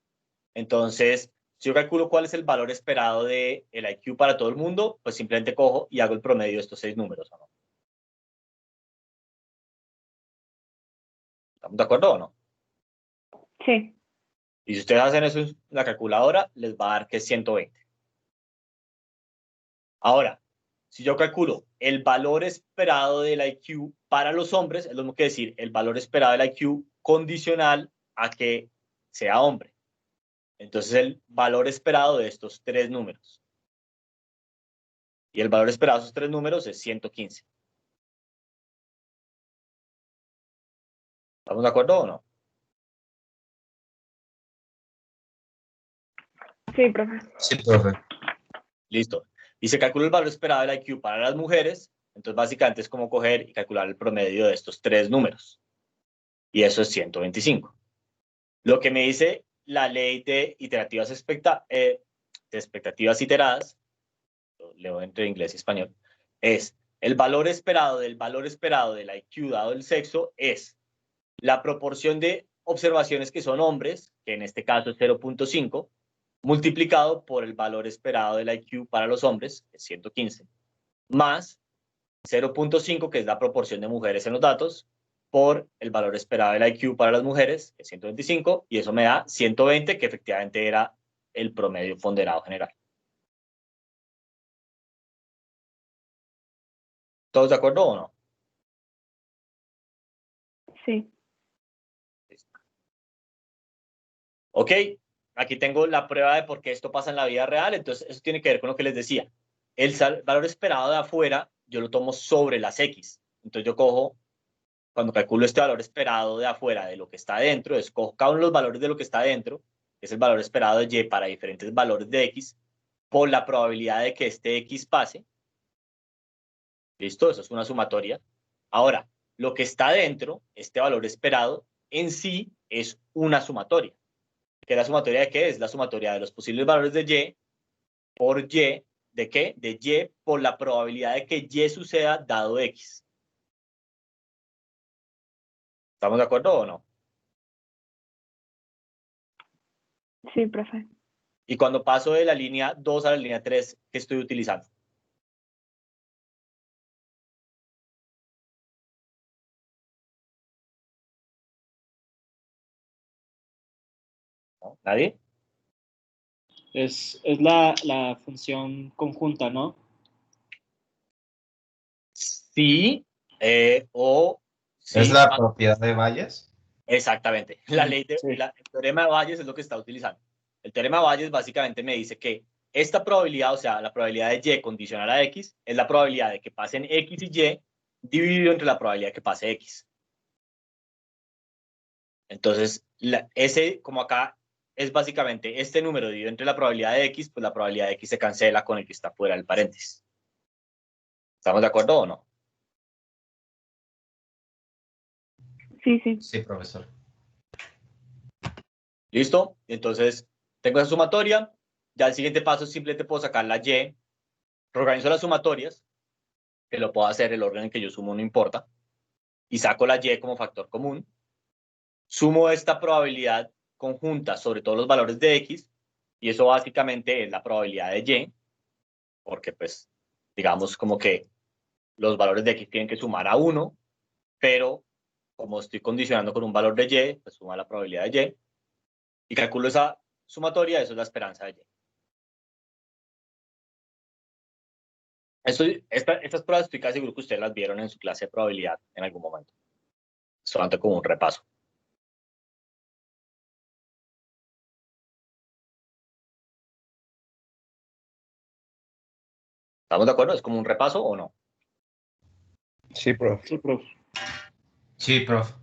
A: Entonces, si yo calculo cuál es el valor esperado del IQ para todo el mundo, pues simplemente cojo y hago el promedio de estos 6 números, ¿no? ¿Estamos de acuerdo o no?
F: Sí.
A: Y si ustedes hacen eso en la calculadora, les va a dar que es 120. Ahora, si yo calculo el valor esperado del IQ para los hombres, es lo mismo que decir el valor esperado del IQ condicional a que sea hombre. Entonces, el valor esperado de estos 3 números. Y el valor esperado de esos 3 números es 115. ¿Estamos de acuerdo o no?
F: Sí, profe.
C: Sí, profe.
A: Listo. Y se calcula el valor esperado del IQ para las mujeres. Entonces, básicamente es como coger y calcular el promedio de estos 3 números. Y eso es 125. Lo que me dice la ley de expectativas iteradas, lo leo entre inglés y español, es el valor esperado del IQ dado el sexo es la proporción de observaciones que son hombres, que en este caso es 0.5, multiplicado por el valor esperado del IQ para los hombres, que es 115, más 0.5, que es la proporción de mujeres en los datos, por el valor esperado del IQ para las mujeres, que es 125, y eso me da 120, que efectivamente era el promedio ponderado general. ¿Todos de acuerdo o no?
F: Sí.
A: Ok, aquí tengo la prueba de por qué esto pasa en la vida real, entonces eso tiene que ver con lo que les decía. El valor esperado de afuera, yo lo tomo sobre las X. Entonces yo cojo, cuando calculo este valor esperado de afuera de lo que está dentro, escojo cada uno de los valores de lo que está dentro, que es el valor esperado de y para diferentes valores de x, por la probabilidad de que este x pase. ¿Listo? Eso es una sumatoria. Ahora, lo que está dentro, este valor esperado, en sí es una sumatoria. ¿Qué es la sumatoria de qué? Es la sumatoria de los posibles valores de y por y, ¿de qué? De y por la probabilidad de que y suceda dado x. ¿Estamos de acuerdo o no?
F: Sí, profe.
A: Y cuando paso de la línea 2 a la línea 3, ¿qué estoy utilizando? ¿No? ¿Nadie?
D: Es la función conjunta, ¿no?
A: Sí, o sí.
J: ¿Es la propiedad de Bayes?
A: Exactamente. La ley de,
D: Sí.
A: el teorema de Bayes es lo que está utilizando. El teorema de Bayes básicamente me dice que esta probabilidad, o sea, la probabilidad de y condicional a x, es la probabilidad de que pasen x y y dividido entre la probabilidad de que pase x. Entonces, ese, como acá, es básicamente este número dividido entre la probabilidad de x, pues la probabilidad de x se cancela con el que está fuera del paréntesis. ¿Estamos de acuerdo o no?
F: Sí, sí.
J: Sí, profesor.
A: ¿Listo? Entonces, tengo esa sumatoria. Ya el siguiente paso es simplemente puedo sacar la y. Reorganizo las sumatorias, que lo puedo hacer, el orden en que yo sumo no importa. Y saco la y como factor común. Sumo esta probabilidad conjunta sobre todos los valores de x. Y eso básicamente es la probabilidad de y. Porque, pues, digamos como que los valores de x tienen que sumar a 1. Pero, como estoy condicionando con un valor de y, pues suma la probabilidad de y. Y calculo esa sumatoria, eso es la esperanza de y. Estas pruebas estoy casi seguro que ustedes las vieron en su clase de probabilidad en algún momento. Solamente como un repaso. ¿Estamos de acuerdo? ¿Es como un repaso o no?
C: Sí, profe.
D: Sí, profe.
J: Sí, profe.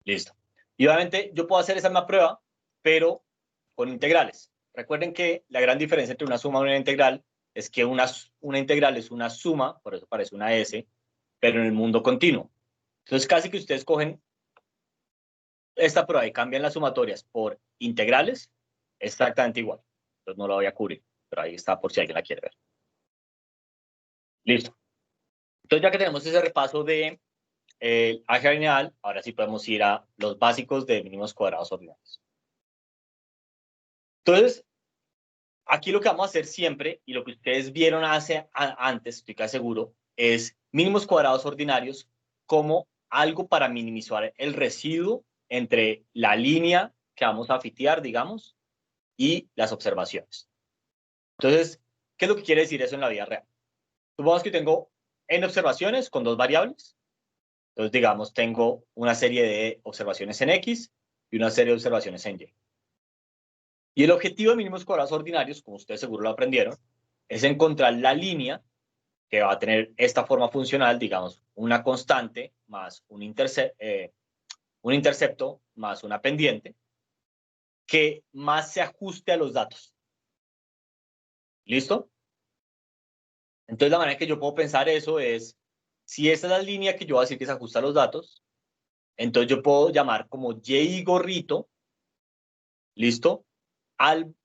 A: Listo. Y obviamente yo puedo hacer esa misma prueba, pero con integrales. Recuerden que la gran diferencia entre una suma y una integral es que una integral es una suma, por eso parece una S, pero en el mundo continuo. Entonces casi que ustedes cogen esta prueba y cambian las sumatorias por integrales, exactamente igual. Entonces no la voy a cubrir, pero ahí está por si alguien la quiere ver. Listo. Entonces ya que tenemos ese repaso de álgebra lineal, ahora sí podemos ir a los básicos de mínimos cuadrados ordinarios. Entonces, aquí lo que vamos a hacer siempre, y lo que ustedes vieron antes, estoy casi seguro, es mínimos cuadrados ordinarios como algo para minimizar el residuo entre la línea que vamos a fitear, digamos, y las observaciones. Entonces, ¿qué es lo que quiere decir eso en la vida real? Supongamos que tengo n observaciones con dos variables. Entonces, digamos, tengo una serie de observaciones en X y una serie de observaciones en Y. Y el objetivo de mínimos cuadrados ordinarios, como ustedes seguro lo aprendieron, es encontrar la línea que va a tener esta forma funcional, digamos, una constante más un intercepto más una pendiente, que más se ajuste a los datos. ¿Listo? Entonces, la manera que yo puedo pensar eso es, si esa es la línea que yo voy a decir que se ajusta a los datos, entonces yo puedo llamar como y gorrito, ¿listo? Al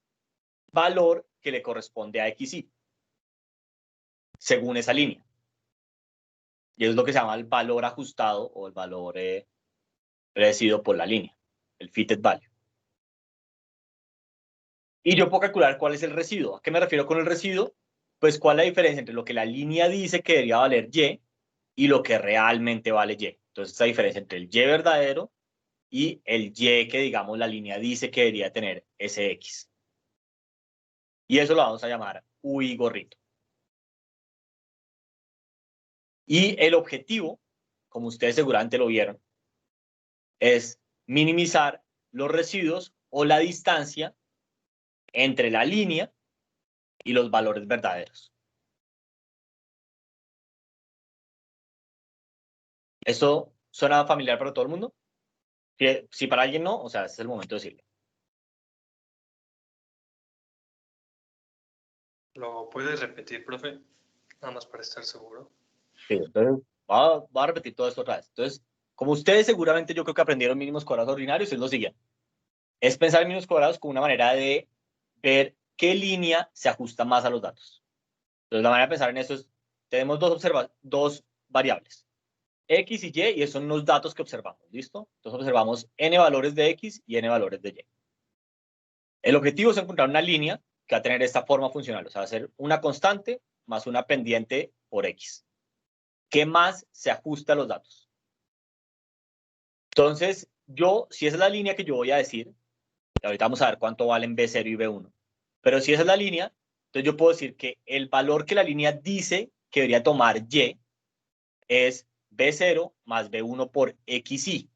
A: valor que le corresponde a xy, según esa línea. Y es lo que se llama el valor ajustado o el valor predecido por la línea, el fitted value. Y yo puedo calcular cuál es el residuo. ¿A qué me refiero con el residuo? Pues cuál es la diferencia entre lo que la línea dice que debería valer y lo que realmente vale y. Entonces, esa diferencia entre el y verdadero y el y que, digamos, la línea dice que debería tener ese x. Y eso lo vamos a llamar UI gorrito. Y el objetivo, como ustedes seguramente lo vieron, es minimizar los residuos o la distancia entre la línea y los valores verdaderos. Eso ¿Suena familiar para todo el mundo? Si para alguien no, o sea, este es el momento de decirlo.
G: ¿Lo puedes repetir, profe? Nada más para estar seguro.
A: Sí, entonces voy a repetir todo esto otra vez. Entonces, como ustedes seguramente yo creo que aprendieron mínimos cuadrados ordinarios, es lo siguiente. Es pensar en mínimos cuadrados como una manera de ver qué línea se ajusta más a los datos. Entonces, la manera de pensar en eso es, tenemos dos variables, X y Y, y esos son los datos que observamos, ¿listo? Entonces observamos n valores de X y n valores de Y. El objetivo es encontrar una línea que va a tener esta forma funcional, o sea, va a ser una constante más una pendiente por X. ¿Qué más se ajusta a los datos? Entonces, si esa es la línea que yo voy a decir, y ahorita vamos a ver cuánto valen B0 y B1, pero si esa es la línea, entonces yo puedo decir que el valor que la línea dice que debería tomar Y es B0 más B1 por XY,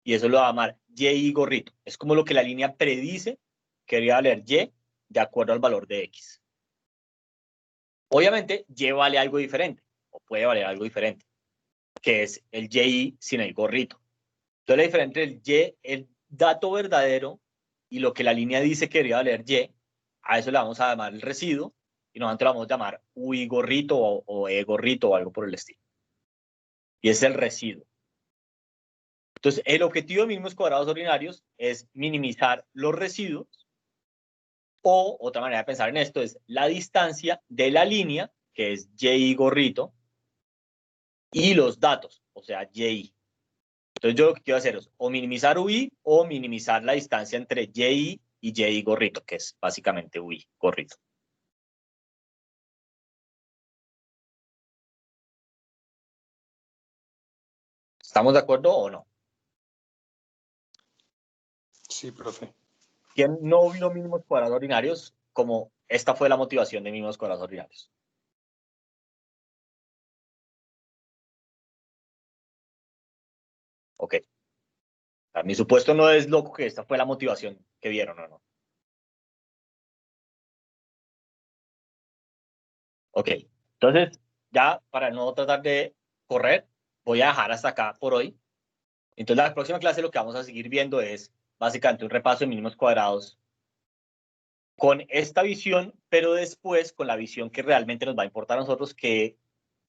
A: y eso lo va a llamar YI gorrito. Es como lo que la línea predice que debería valer Y de acuerdo al valor de X. Obviamente, Y vale algo diferente, o puede valer algo diferente, que es el YI sin el gorrito. Entonces, la diferencia entre el dato verdadero y lo que la línea dice que debería valer Y, a eso le vamos a llamar el residuo, y nosotros le vamos a llamar UI gorrito o E gorrito o algo por el estilo. Y es el residuo. Entonces, el objetivo de mínimos cuadrados ordinarios es minimizar los residuos, o otra manera de pensar en esto es la distancia de la línea, que es YI gorrito, y los datos, o sea, YI. Entonces yo lo que quiero hacer es o minimizar UI o minimizar la distancia entre YI y YI gorrito, que es básicamente UI gorrito. ¿Estamos de acuerdo o no?
G: Sí, profe.
A: ¿Quién no vio mínimos cuadrados ordinarios como esta fue la motivación de mínimos cuadrados ordinarios? Ok. Mi supuesto no es loco que esta fue la motivación que vieron, ¿o no? Ok. Entonces, ya para no tratar de correr, voy a dejar hasta acá por hoy. Entonces, la próxima clase lo que vamos a seguir viendo es básicamente un repaso de mínimos cuadrados con esta visión, pero después con la visión que realmente nos va a importar a nosotros, que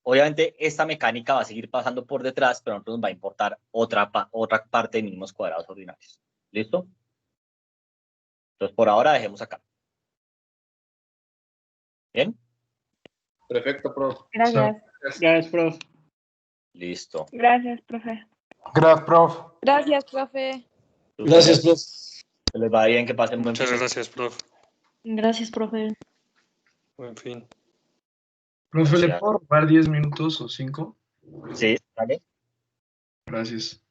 A: obviamente esta mecánica va a seguir pasando por detrás, pero a nosotros nos va a importar otra parte de mínimos cuadrados ordinarios. ¿Listo? Entonces, por ahora dejemos acá. ¿Bien?
E: Perfecto, prof.
I: Gracias.
D: Gracias, prof.
A: Listo.
F: Gracias, profe.
G: Gracias, prof.
I: Gracias, profe.
B: Gracias, profe.
A: Que les va bien, que pasen buen
G: Muchas
A: fin.
G: gracias, prof.
I: Gracias, profe.
G: Buen fin.
K: Profe, ¿le
A: Gracias.
K: puedo robar 10 minutos o 5?
A: Sí, ¿vale?
K: Gracias.